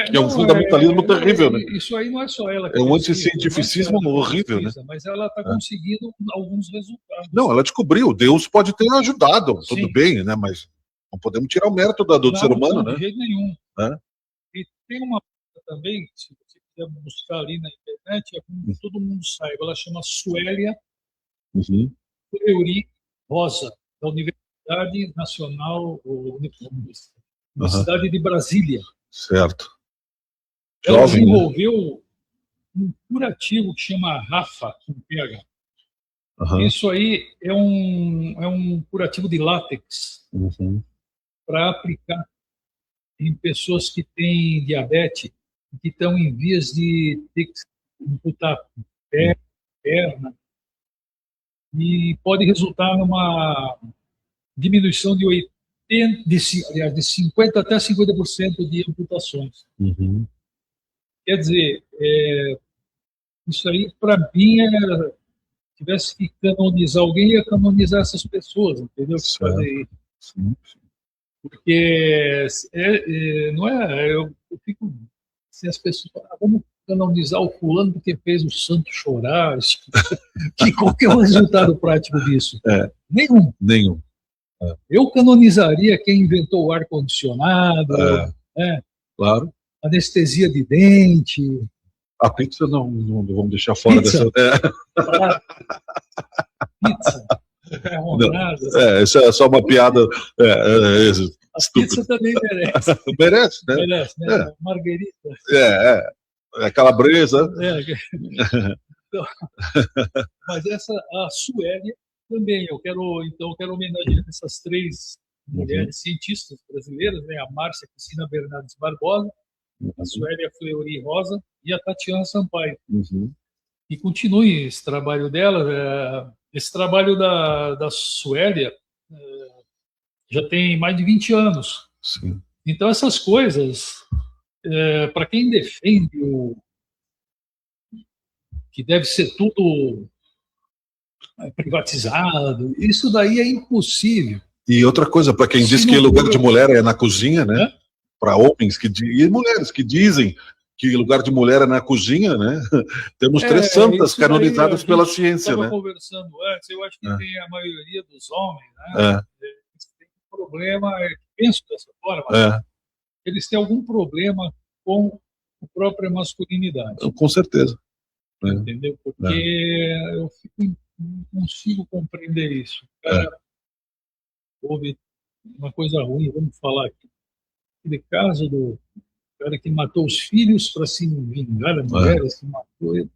B: Que é um fundamentalismo terrível, né?
F: Isso aí não é só ela.
B: É um anticientificismo horrível, né?
F: Mas ela está conseguindo alguns resultados.
B: Não, ela descobriu. Deus pode ter ajudado, tudo bem, né? Mas não podemos tirar o mérito do ser humano, né?
F: De jeito nenhum. E tem uma coisa também, se você quiser buscar ali na internet, todo mundo saiba, ela chama Suélia Fleury Rosa, da Universidade Nacional, Universidade de Brasília.
B: Certo.
F: Ela desenvolveu um curativo que chama Rafa, com PH. Isso aí é um curativo de látex para aplicar em pessoas que têm diabetes e que estão em vias de ter que amputar perna. e pode resultar numa diminuição de 50% até 50% de amputações.
B: Uhum.
F: Quer dizer, isso aí, para mim, tivesse que canonizar alguém, ia canonizar essas pessoas, entendeu?
B: Certo. Sim.
F: Porque não é, eu fico, assim, as pessoas falam, vamos canonizar o fulano porque fez o santo chorar, que qual que é o resultado prático disso? Nenhum. Eu canonizaria quem inventou o ar-condicionado,
B: Claro.
F: anestesia de dente.
B: A pizza não vamos deixar fora
F: Pizza.
B: dessa.
F: Pizza. Ferronada.
B: Isso é só uma piada.
F: A pizza também merece.
B: Merece, né?
F: Merece, né? Marguerita.
B: Calabresa.
F: Então, mas a Suélia também. Eu quero homenagear essas 3 mulheres cientistas brasileiras, né? A Márcia Cristina Bernardes Barbosa, a Suélia Fleury Rosa e a Tatiana Sampaio. E continue esse trabalho dela. Esse trabalho da Suélia já tem mais de 20 anos.
B: Sim.
F: Então, essas coisas, para quem defende que deve ser tudo privatizado, isso daí é impossível.
B: E outra coisa, para quem diz que lugar de mulher é na cozinha, né? Para homens e mulheres que dizem que lugar de mulher é na cozinha, né? Temos 3 santas canonizadas pela ciência, né?
F: Conversando antes, eu acho que tem a maioria dos homens, né? Eles têm um problema, penso dessa forma, eles têm algum problema com a própria masculinidade.
B: Com certeza.
F: Entendeu? Porque eu não consigo compreender isso. Cara, houve uma coisa ruim, vamos falar aqui. Aquele caso do cara que matou os filhos para se vingar da mulher, que matou ele.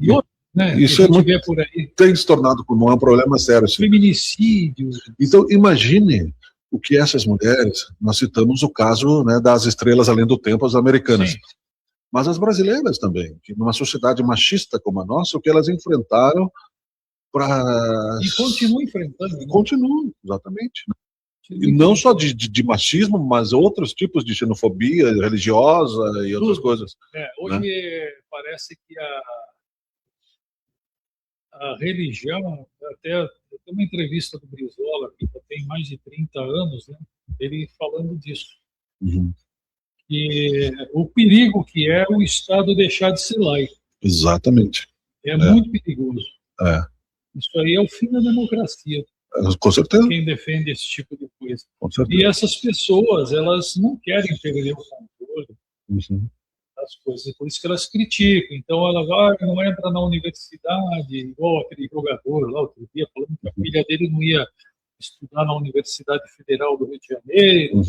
F: E outro, né?
B: Isso
F: por aí.
B: Tem se tornado como um problema sério. Assim.
F: Feminicídio.
B: Então, imagine o que essas mulheres, nós citamos o caso, né, das estrelas além do tempo, as americanas. Sim. Mas as brasileiras também, que numa sociedade machista como a nossa, o que elas enfrentaram para...
F: E continuam enfrentando. Né?
B: Continuam, exatamente. E não só de machismo, mas outros tipos de xenofobia religiosa e outras coisas.
F: Hoje, né? Parece que a religião, até tem uma entrevista do Brizola, que já tem mais de 30 anos, né? Ele falando disso. E o perigo que é o Estado deixar de ser laico.
B: Exatamente.
F: É muito perigoso. Isso aí é o fim da democracia.
B: Com certeza.
F: Quem defende esse tipo de coisa.
B: Com certeza.
F: E essas pessoas, elas não querem perder o controle das coisas, por isso que elas criticam. Então ela não entra na universidade, igual aquele jogador lá outro dia, falando que a filha dele não ia estudar na Universidade Federal do Rio de Janeiro.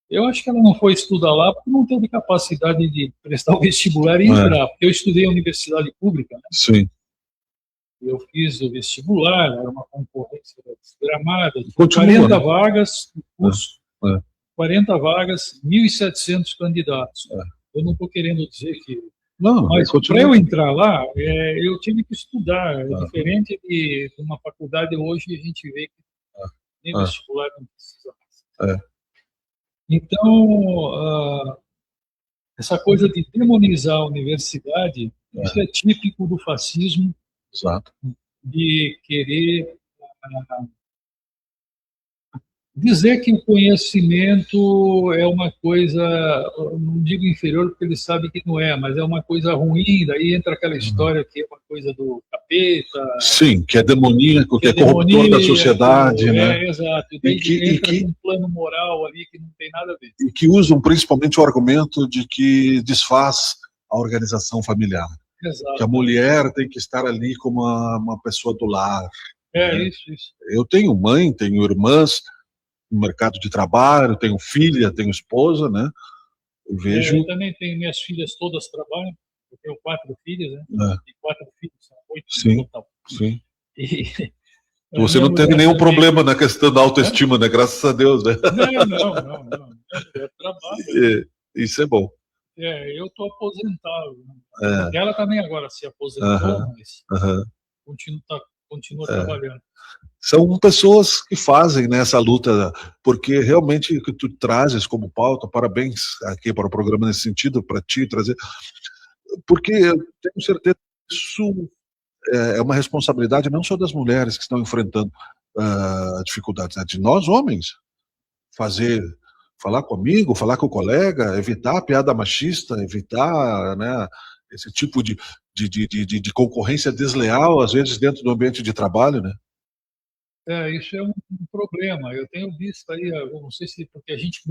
F: Eu acho que ela não foi estudar lá porque não teve capacidade de prestar o vestibular e entrar. Porque eu estudei em universidade pública, né?
B: Sim.
F: Eu fiz o vestibular, era uma concorrência desgramada,
B: 40
F: vagas no curso, 40 vagas, 1.700 candidatos. Eu não estou querendo dizer que...
B: Não,
F: mas para eu entrar lá, eu tive que estudar. É diferente de uma faculdade, hoje a gente vê que nem vestibular não precisa mais. Então, essa coisa de demonizar a universidade, isso é típico do fascismo.
B: Exato.
F: De querer dizer que o conhecimento é uma coisa, não digo inferior porque ele sabe que não é, mas é uma coisa ruim, daí entra aquela história que é uma coisa do capeta.
B: Sim, que é demoníaco, que é corruptor da sociedade, né?
F: Exato, e daí entra um plano moral ali que não tem nada a ver.
B: E que usam principalmente o argumento de que desfaz a organização familiar.
F: Exato.
B: Que a mulher tem que estar ali como uma pessoa do lar.
F: Isso.
B: Eu tenho mãe, tenho irmãs no mercado de trabalho, tenho filha, tenho esposa, né? Eu vejo...
F: Eu também tenho, minhas filhas todas trabalham, eu tenho 4 filhas, né? E 4 filhos, são 8 no total.
B: Sim. Você não teve nenhum problema na questão da autoestima, né? Graças a Deus, né?
F: Não. Eu trabalho.
B: Isso é bom.
F: Eu estou aposentado. Ela também agora se aposentou, mas continua trabalhando.
B: São pessoas que fazem, né, essa luta, porque realmente o que tu trazes como pauta, parabéns aqui para o programa nesse sentido, para ti trazer, porque eu tenho certeza que isso é uma responsabilidade não só das mulheres que estão enfrentando dificuldades, né, de nós homens, falar com amigo, falar com o colega, evitar a piada machista, evitar, né, esse tipo de concorrência desleal, às vezes, dentro do ambiente de trabalho, né?
F: Isso é um problema. Eu tenho visto aí, eu não sei se porque a gente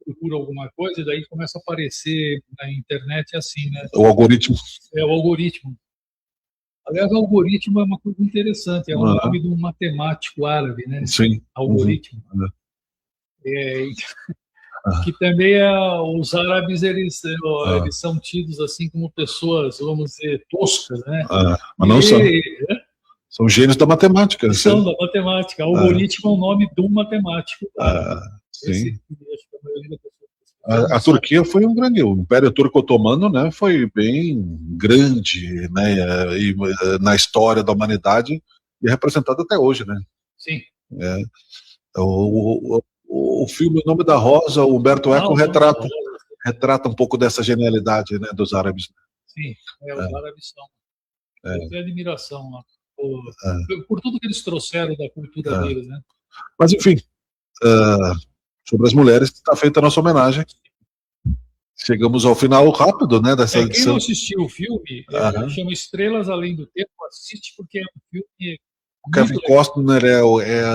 F: procura alguma coisa e daí começa a aparecer na internet assim, né?
B: O algoritmo.
F: É o algoritmo. Aliás, o algoritmo é uma coisa interessante, é o nome de um matemático árabe, né?
B: Sim.
F: Algoritmo. Que também os árabes eles são tidos assim como pessoas, vamos dizer, toscas, né?
B: Mas não são. São gênios da matemática.
F: São da matemática. O algoritmo é o nome de um matemático.
B: Sim. A Turquia foi um grande, o Império Turco Otomano, né, foi bem grande, né, na história da humanidade e é representado até hoje, né?
F: Sim.
B: O filme O Nome da Rosa, o Humberto Eco retrata um pouco dessa genialidade, né, dos árabes.
F: Sim, os árabes são. Eu tenho admiração lá. Por tudo que eles trouxeram da cultura deles, né?
B: Mas enfim, sobre as mulheres está feita a nossa homenagem. Chegamos ao final rápido, né, dessa edição.
F: Quem não assistiu o filme, chama Estrelas Além do Tempo, assiste porque é um filme.
B: O Kevin Costner é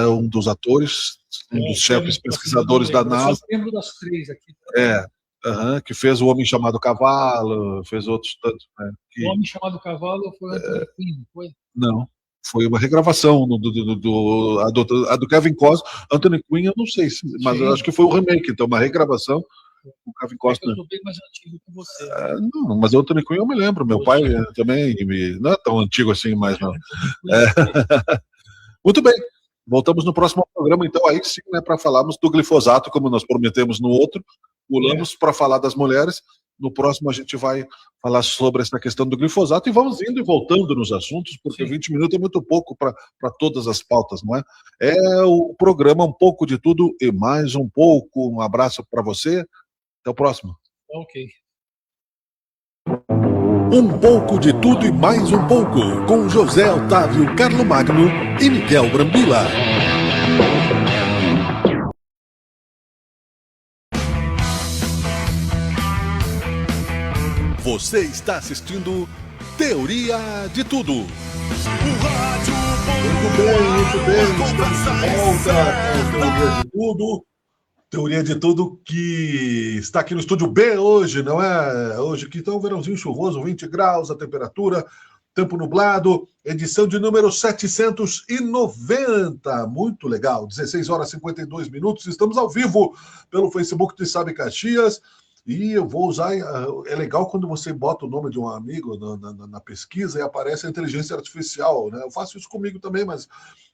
B: um dos atores, um dos chefes pesquisadores da NASA.
F: Eu lembro das três aqui.
B: Que fez O Homem Chamado Cavalo, fez outros tantos. Né,
F: O Homem Chamado Cavalo foi Anthony Quinn, foi?
B: Não, foi uma regravação a do Kevin Costner. Anthony Quinn, eu não sei, mas eu acho que foi o remake, então uma regravação. O Kevin Costner.
F: Eu sou bem mais antigo que você.
B: Não, mas o Anthony Quinn eu me lembro. Meu pai também não é tão antigo assim, mas não. Muito bem. Voltamos no próximo programa, então, aí sim, né, para falarmos do glifosato, como nós prometemos no outro. Pulamos para falar das mulheres. No próximo a gente vai falar sobre essa questão do glifosato e vamos indo e voltando nos assuntos, porque 20 minutos é muito pouco para todas as pautas, não é? É o programa Um Pouco de Tudo e Mais um Pouco. Um abraço para você. Até o próximo.
F: Ok.
D: Um pouco de tudo e mais um pouco, com José Otávio Carlomagno e Miguel Brambila. Você está assistindo Teoria de Tudo.
B: Muito bem, estamos de volta com Teoria de Tudo. Teoria de Tudo que está aqui no estúdio B hoje, não é? Hoje que está um verãozinho chuvoso, 20 graus a temperatura, tempo nublado, edição de número 790. Muito legal, 16 horas e 52 minutos. Estamos ao vivo pelo Facebook do Sabe Caxias. E eu vou usar. É legal quando você bota o nome de um amigo na pesquisa e aparece a inteligência artificial, né? Eu faço isso comigo também, mas.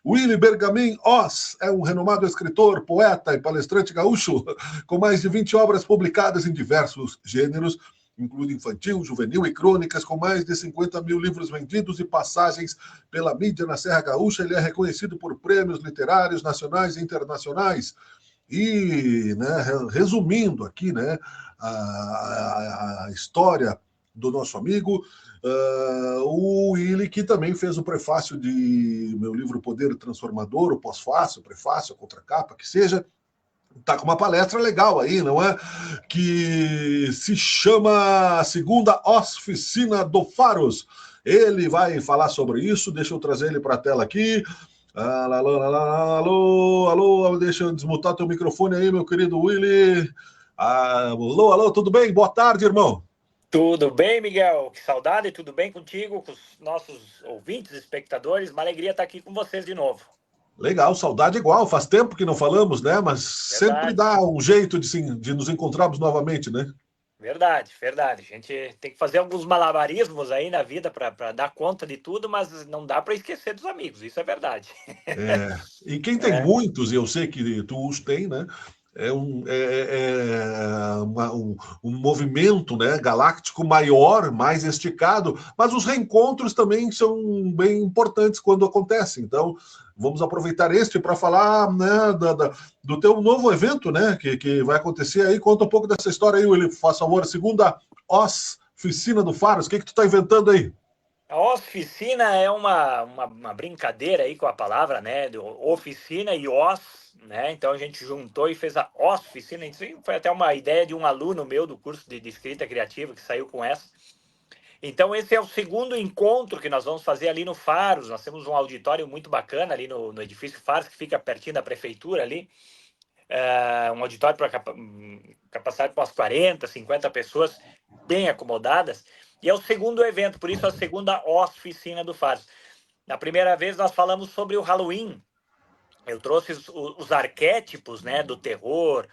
B: Willy Bergamin Oz é um renomado escritor, poeta e palestrante gaúcho, com mais de 20 obras publicadas em diversos gêneros, incluindo infantil, juvenil e crônicas, com mais de 50 mil livros vendidos e passagens pela mídia na Serra Gaúcha. Ele é reconhecido por prêmios literários nacionais e internacionais. E, né, resumindo aqui, né, a história do nosso amigo, o Willy, que também fez o prefácio de meu livro Poder Transformador, o pós-fácio, o prefácio, a contracapa, que seja, está com uma palestra legal aí, não é? Que se chama a Segunda Oficina do Faros. Ele vai falar sobre isso, deixa eu trazer ele para a tela aqui. Alô, deixa eu desmutar teu microfone aí, meu querido Willy. Alô, tudo bem? Boa tarde, irmão.
G: Tudo bem, Miguel? Que saudade, tudo bem contigo, com os nossos ouvintes, espectadores? Uma alegria estar aqui com vocês de novo.
B: Legal, saudade igual, faz tempo que não falamos, né? Mas
G: Verdade.
B: Sempre dá um jeito de nos encontrarmos novamente, né?
G: Verdade. A gente tem que fazer alguns malabarismos aí na vida para dar conta de tudo, mas não dá para esquecer dos amigos, isso é verdade.
B: E quem tem muitos, e eu sei que tu os tem, né? um movimento, né, galáctico maior, mais esticado, mas os reencontros também são bem importantes quando acontecem. Então, vamos aproveitar este para falar, né, do teu novo evento, né, que vai acontecer aí. Conta um pouco dessa história aí, Willi, faz favor. Segunda Oficina do Faros, o que tu está inventando aí?
G: A oficina é uma brincadeira aí com a palavra, né? De oficina e né? Então a gente juntou e fez a oficina. Isso foi até uma ideia de um aluno meu do curso de escrita criativa que saiu com essa. Então esse é o segundo encontro que nós vamos fazer ali no Faros. Nós temos um auditório muito bacana ali no edifício Faros, que fica pertinho da prefeitura ali. Um auditório para capacidade para umas 40, 50 pessoas bem acomodadas. E é o segundo evento, por isso a segunda oficina do Faros. Na primeira vez nós falamos sobre o Halloween. Eu trouxe os arquétipos, né, do terror,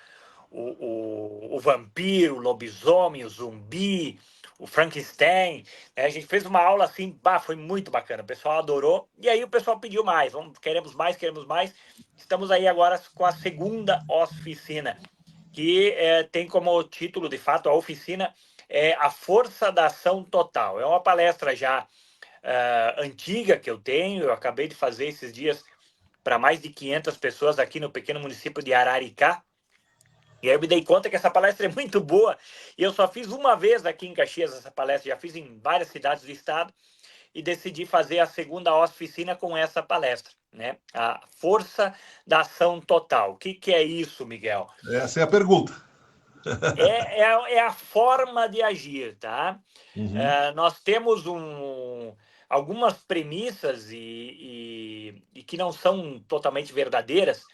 G: o vampiro, o lobisomem, o zumbi, o Frankenstein. A gente fez uma aula assim, foi muito bacana. O pessoal adorou. E aí o pessoal pediu mais. Queremos mais, queremos mais. Estamos aí agora com a segunda oficina, que tem como título, de fato, a oficina é A Força da Ação Total. É uma palestra já antiga que eu tenho. Eu acabei de fazer esses dias para mais de 500 pessoas aqui no pequeno município de Araricá. E aí eu me dei conta que essa palestra é muito boa. E eu só fiz uma vez aqui em Caxias essa palestra. Já fiz em várias cidades do estado. E decidi fazer a segunda oficina com essa palestra, né? A Força da Ação Total. O que é isso, Miguel?
B: Essa é a pergunta.
G: É a forma de agir, tá?
B: Uhum.
G: Nós temos algumas premissas e que não são totalmente verdadeiras.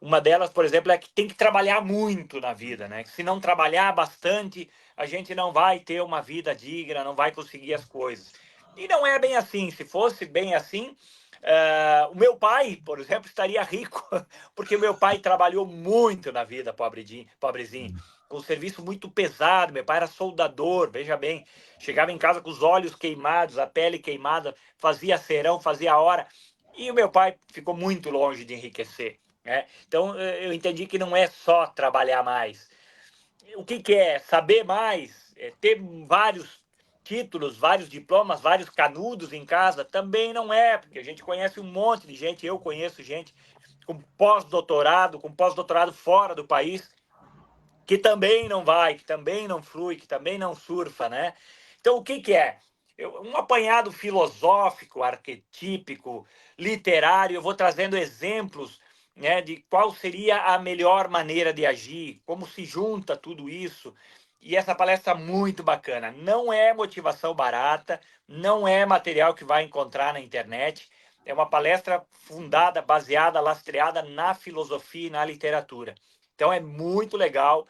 G: Uma delas, por exemplo, é que tem que trabalhar muito na vida, né? Que se não trabalhar bastante, a gente não vai ter uma vida digna, não vai conseguir as coisas. E não é bem assim. Se fosse bem assim, o meu pai, por exemplo, estaria rico, porque o meu pai trabalhou muito na vida, pobrezinho, com um serviço muito pesado. Meu pai era soldador, veja bem, chegava em casa com os olhos queimados, a pele queimada, fazia serão, fazia hora, e o meu pai ficou muito longe de enriquecer, né? Então eu entendi que não é só trabalhar mais. O que é saber mais, ter vários títulos, vários diplomas, vários canudos em casa, também não é, porque a gente conhece um monte de gente, eu conheço gente com pós-doutorado fora do país, que também não vai, que também não flui, que também não surfa, né? Então, o que é? Um apanhado filosófico, arquetípico, literário. Eu vou trazendo exemplos, né, de qual seria a melhor maneira de agir, como se junta tudo isso. E essa palestra é muito bacana. Não é motivação barata, não é material que vai encontrar na internet. É uma palestra fundada, baseada, lastreada na filosofia e na literatura. Então é muito legal.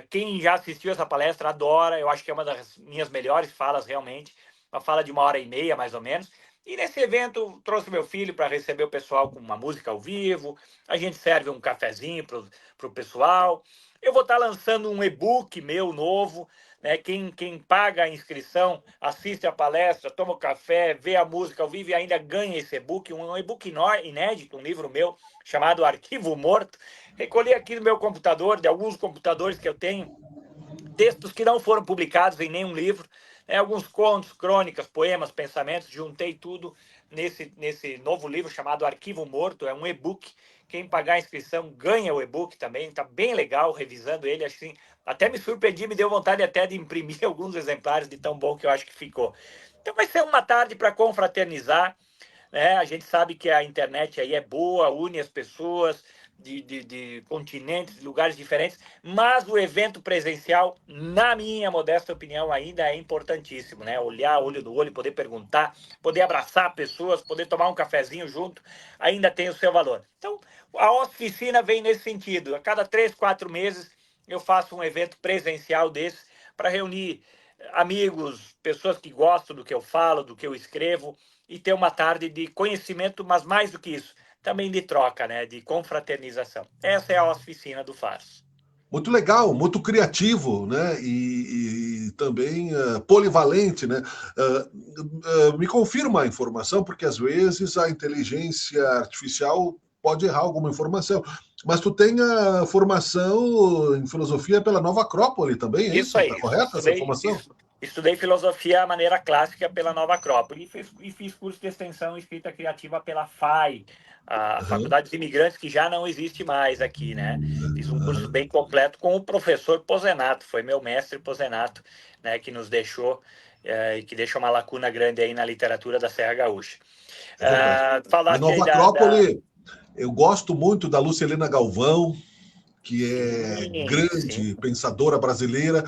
G: Quem já assistiu essa palestra adora. Eu acho que é uma das minhas melhores falas, realmente. Uma fala de 1h30, mais ou menos. E nesse evento, trouxe meu filho para receber o pessoal com uma música ao vivo. A gente serve um cafezinho para o pessoal. Eu vou estar lançando um e-book meu novo, né? Quem paga a inscrição, assiste a palestra, toma o café, vê a música ao vivo e ainda ganha esse e-book, um e-book inédito, um livro meu chamado Arquivo Morto. Recolhi aqui no meu computador, de alguns computadores que eu tenho, textos que não foram publicados em nenhum livro, né? Alguns contos, crônicas, poemas, pensamentos, juntei tudo nesse novo livro chamado Arquivo Morto. É um e-book. Quem pagar a inscrição ganha o e-book também. Está bem legal, revisando ele. Assim, até me surpreendi, me deu vontade até de imprimir alguns exemplares de tão bom que eu acho que ficou. Então vai ser uma tarde para confraternizar, né? A gente sabe que a internet aí é boa, une as pessoas de continentes, de lugares diferentes, mas o evento presencial, na minha modesta opinião, ainda é importantíssimo, né? Olhar olho no olho, poder perguntar, poder abraçar pessoas, poder tomar um cafezinho junto, ainda tem o seu valor. Então, a oficina vem nesse sentido. A cada 3, 4 meses, eu faço um evento presencial desse para reunir amigos, pessoas que gostam do que eu falo, do que eu escrevo, e ter uma tarde de conhecimento, mas mais do que isso, também de troca, né? De confraternização. Essa é a oficina do Faros.
B: Muito legal, muito criativo, né? E também polivalente, né? Me confirma a informação, porque às vezes a inteligência artificial pode errar alguma informação. Mas tu tem a formação em filosofia pela Nova Acrópole também, é
G: Isso
B: isso?
G: aí,
B: Está correta essa formação?
G: estudei filosofia à maneira clássica pela Nova Acrópole e fiz curso de extensão em escrita criativa pela FAI, a
B: Aham,
G: Faculdade dos Imigrantes, que já não existe mais aqui, né? Fiz um curso
B: aham.
G: bem completo com o professor Pozenato, foi meu mestre Pozenato, né, que nos deixou e que deixa uma lacuna grande aí na literatura da Serra Gaúcha.
B: É verdade. A
G: Falaste aí
B: Nova Acrópole, eu gosto muito da Lucilena Galvão, que é
G: Sim, sim,
B: grande pensadora brasileira,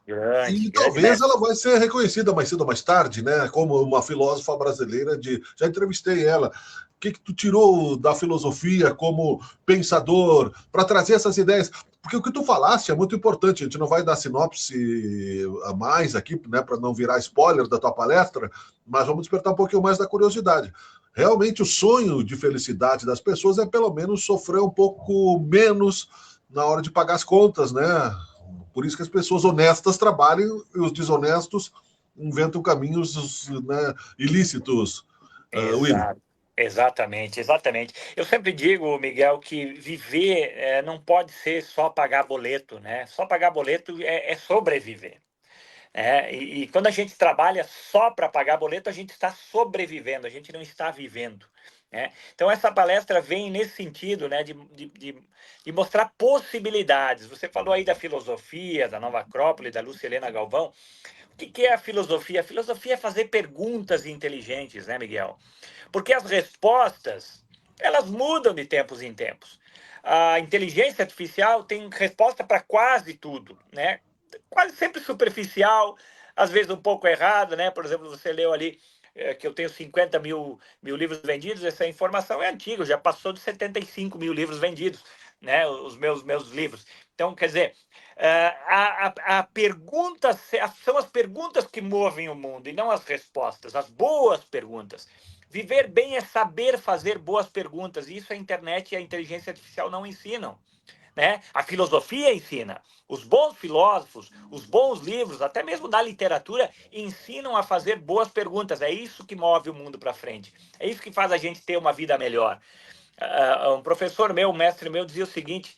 G: grande,
B: e
G: grande
B: talvez ela
G: mestre.
B: vai ser reconhecida mais cedo ou mais tarde, né? Como uma filósofa brasileira de. Já entrevistei ela. O que tu tirou da filosofia como pensador para trazer essas ideias? Porque o que tu falaste é muito importante. A gente não vai dar sinopse a mais aqui, né, para não virar spoiler da tua palestra, mas vamos despertar um pouquinho mais da curiosidade. Realmente, o sonho de felicidade das pessoas é pelo menos sofrer um pouco menos na hora de pagar as contas, né? Por isso que as pessoas honestas trabalham e os desonestos inventam caminhos, né, ilícitos, William.
G: Exato. Exatamente, exatamente. Eu sempre digo, Miguel, que viver não pode ser só pagar boleto, né? Só pagar boleto é sobreviver. E quando a gente trabalha só para pagar boleto, a gente está sobrevivendo, a gente não está vivendo. Né? Então, essa palestra vem nesse sentido, né, de mostrar possibilidades. Você falou aí da filosofia, da Nova Acrópole, da Lúcia Helena Galvão. O que é a filosofia? A filosofia é fazer perguntas inteligentes, né, Miguel? Porque as respostas, elas mudam de tempos em tempos. A inteligência artificial tem resposta para quase tudo, né? Quase sempre superficial, às vezes um pouco errada, né? Por exemplo, você leu ali que eu tenho 50 mil livros vendidos, essa informação é antiga, já passou de 75 mil livros vendidos, né? Os meus livros. Então, quer dizer, a pergunta são as perguntas que movem o mundo e não as respostas, as boas perguntas. Viver bem é saber fazer boas perguntas, e isso a internet e a inteligência artificial não ensinam. Né? A filosofia ensina. Os bons filósofos, os bons livros, até mesmo da literatura, ensinam a fazer boas perguntas. É isso que move o mundo para frente. É isso que faz a gente ter uma vida melhor. Um professor meu, um mestre meu, dizia o seguinte: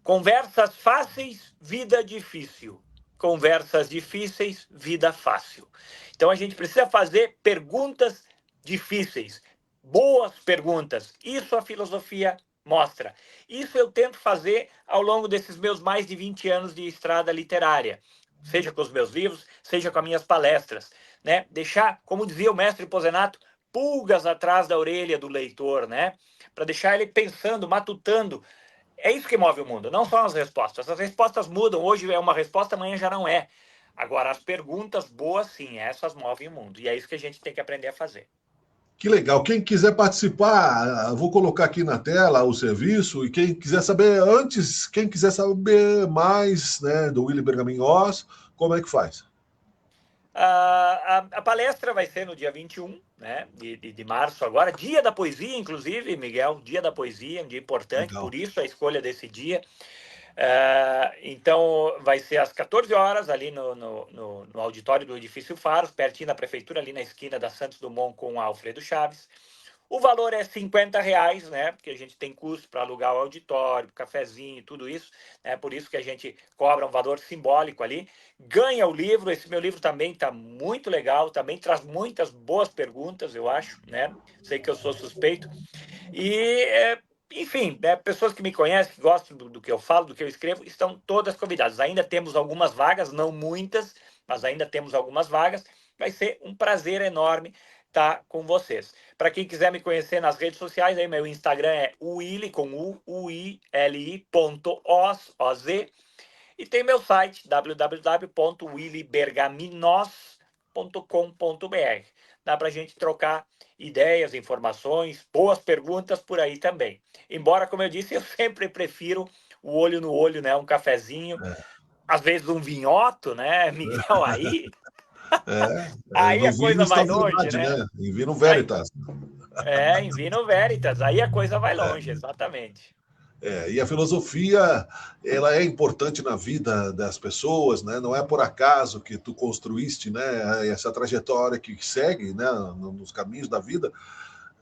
G: conversas fáceis, vida difícil. Conversas difíceis, vida fácil. Então a gente precisa fazer perguntas difíceis, boas perguntas. Isso a filosofia mostra. Isso eu tento fazer ao longo desses meus mais de 20 anos de estrada literária, seja com os meus livros, seja com as minhas palestras, né? Deixar, como dizia o mestre Pozenato, pulgas atrás da orelha do leitor, né? Para deixar ele pensando, matutando. É isso que move o mundo, não são as respostas. As respostas mudam, hoje é uma resposta, amanhã já não é. Agora, as perguntas boas, sim, essas movem o mundo. E é isso que a gente tem que aprender a fazer.
B: Que legal. Quem quiser participar, vou colocar aqui na tela o serviço. E quem quiser saber antes, quem quiser saber mais, né, do Willy Bergamin Oz, como é que faz?
G: A palestra vai ser no dia 21, né, de março agora, dia da poesia, inclusive, Miguel, dia da poesia, um dia importante,
B: Legal.
G: por isso a escolha desse dia. Então, vai ser às 14 horas, ali no auditório do Edifício Faros, pertinho da prefeitura, ali na esquina da Santos Dumont com a Alfredo Chaves. O valor é R$ 50, né? Porque a gente tem custo para alugar o auditório, cafezinho, tudo isso, né? Por isso que a gente cobra um valor simbólico ali. Ganha o livro, esse meu livro também está muito legal, também traz muitas boas perguntas, eu acho, né? Sei que eu sou suspeito. Enfim, né, pessoas que me conhecem, que gostam do que eu falo, do que eu escrevo, estão todas convidadas. Ainda temos algumas vagas, não muitas, mas ainda temos algumas vagas. Vai ser um prazer enorme estar com vocês. Para quem quiser me conhecer nas redes sociais, aí meu Instagram é uili, com uili.oz, e tem meu site, www.willybergaminos.com.br. Dá para a gente trocar ideias, informações, boas perguntas por aí também. Embora, como eu disse, eu sempre prefiro o olho no olho, né? Um cafezinho, às vezes um vinhoto, né, Miguel? Aí
B: No
G: a
B: vinho
G: coisa
B: está
G: vai
B: a
G: longe,
B: verdade,
G: né?
B: né? Em vino
G: Aí,
B: veritas.
G: em vino veritas, aí a coisa vai longe, exatamente.
B: E a filosofia, ela é importante na vida das pessoas, né? Não é por acaso que tu construíste, né, essa trajetória que segue, né, nos caminhos da vida.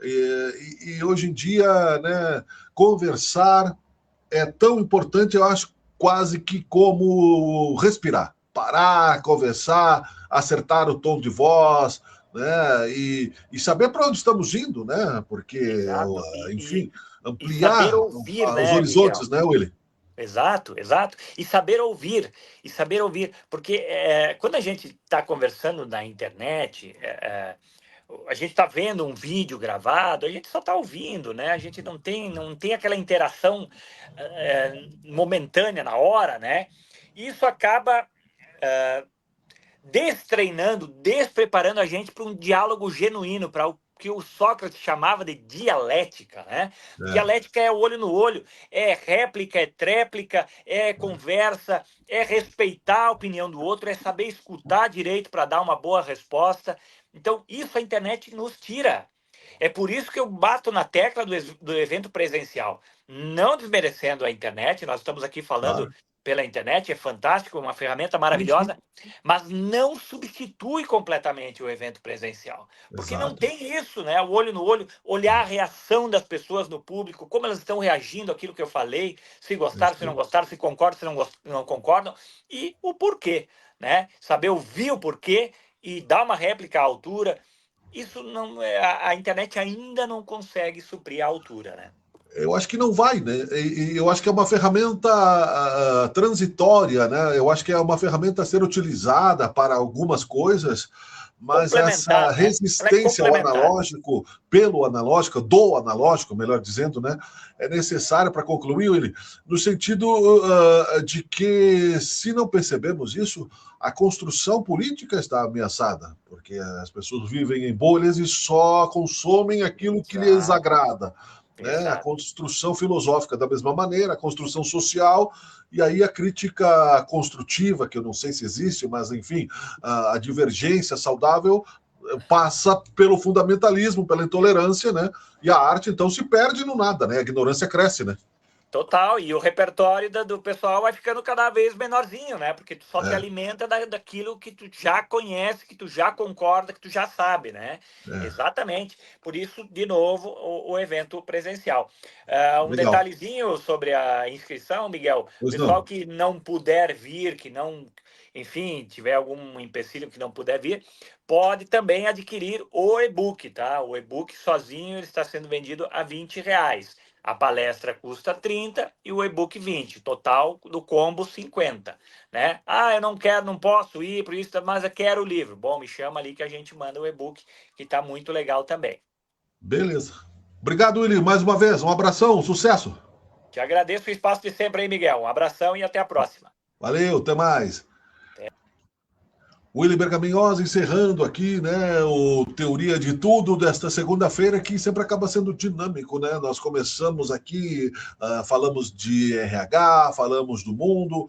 B: E hoje em dia, né, conversar é tão importante, eu acho, quase que como respirar. Parar, conversar, acertar o tom de voz, né, e saber para onde estamos indo, né? Porque,
G: Exato.
B: enfim,
G: E saber
B: ampliar
G: ouvir,
B: os
G: né, Miguel?
B: horizontes, né, Willy?
G: Exato, exato. E saber ouvir, porque quando a gente está conversando na internet, a gente está vendo um vídeo gravado, a gente só está ouvindo, né? A gente não tem aquela interação momentânea na hora, né? E isso acaba destreinando, despreparando a gente para um diálogo genuíno, para o que o Sócrates chamava de dialética, né? Dialética é olho no olho, é réplica, é tréplica, é conversa, é respeitar a opinião do outro, é saber escutar direito para dar uma boa resposta. Então, isso a internet nos tira. É por isso que eu bato na tecla do evento presencial. Não desmerecendo a internet, nós estamos aqui falando pela internet, é fantástico, uma ferramenta maravilhosa, mas não substitui completamente o evento presencial. Porque não tem isso, né? O olho no olho, olhar a reação das pessoas no público, como elas estão reagindo àquilo que eu falei, se gostaram, se não gostaram, se concordam, se não concordam, e o porquê, né? Saber ouvir o porquê e dar uma réplica à altura. Isso não a internet ainda não consegue suprir a altura, né?
B: Eu acho que não vai, né? E eu acho que é uma ferramenta transitória, né? Eu acho que é uma ferramenta a ser utilizada para algumas coisas, mas essa resistência ao analógico, pelo analógico, do analógico, melhor dizendo, né? É necessária para concluir, Willy, no sentido de que, se não percebemos isso, a construção política está ameaçada, porque as pessoas vivem em bolhas e só consomem aquilo que lhes agrada. Né? A construção filosófica da mesma maneira, a construção social, e aí a crítica construtiva, que eu não sei se existe, mas enfim, a divergência saudável passa pelo fundamentalismo, pela intolerância, né? E a arte então se perde no nada, né? A ignorância cresce, né?
G: Total, e o repertório do pessoal vai ficando cada vez menorzinho, né? Porque tu só te alimenta daquilo que tu já conhece, que tu já concorda, que tu já sabe, né? Exatamente. Por isso, de novo, o evento presencial. Um detalhezinho sobre a inscrição, Miguel. O pessoal que não puder vir, que não, enfim, tiver algum empecilho que não puder vir, pode também adquirir o e-book, tá? O e-book sozinho ele está sendo vendido a R$20. A palestra custa 30 e o e-book 20, total do combo 50, né? Eu não quero, não posso ir por isso, mas eu quero o livro. Bom, me chama ali que a gente manda o e-book, que está muito legal também.
B: Beleza. Obrigado, Willy, mais uma vez. Um abração, um sucesso.
G: Te agradeço o espaço de sempre aí, Miguel. Um abração e até a próxima.
B: Valeu, até mais. Willy Bergaminhosa encerrando aqui, né, o Teoria de Tudo desta segunda-feira, que sempre acaba sendo dinâmico, né? Nós começamos aqui, falamos de RH, falamos do mundo,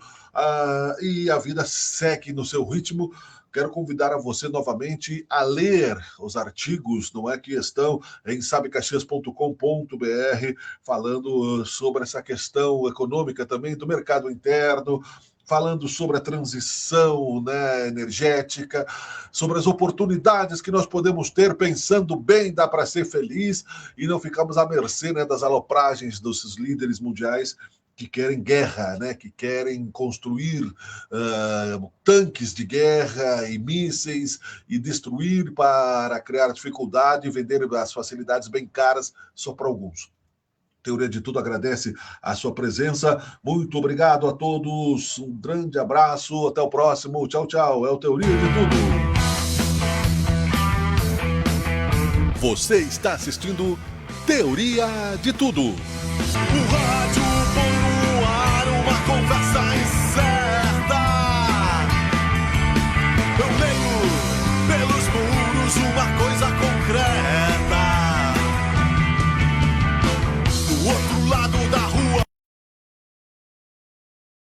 B: e a vida segue no seu ritmo. Quero convidar a você novamente a ler os artigos, não é, que estão em sabecaxias.com.br, falando sobre essa questão econômica também do mercado interno, falando sobre a transição, né, energética, sobre as oportunidades que nós podemos ter, pensando bem, dá para ser feliz e não ficamos à mercê, né, das alopragens dos líderes mundiais que querem guerra, né, que querem construir tanques de guerra e mísseis e destruir para criar dificuldade e vender as facilidades bem caras só para alguns. Teoria de Tudo agradece a sua presença. Muito obrigado a todos. Um grande abraço. Até o próximo. Tchau, tchau. É o Teoria de Tudo.
D: Você está assistindo Teoria de Tudo.
C: O rádio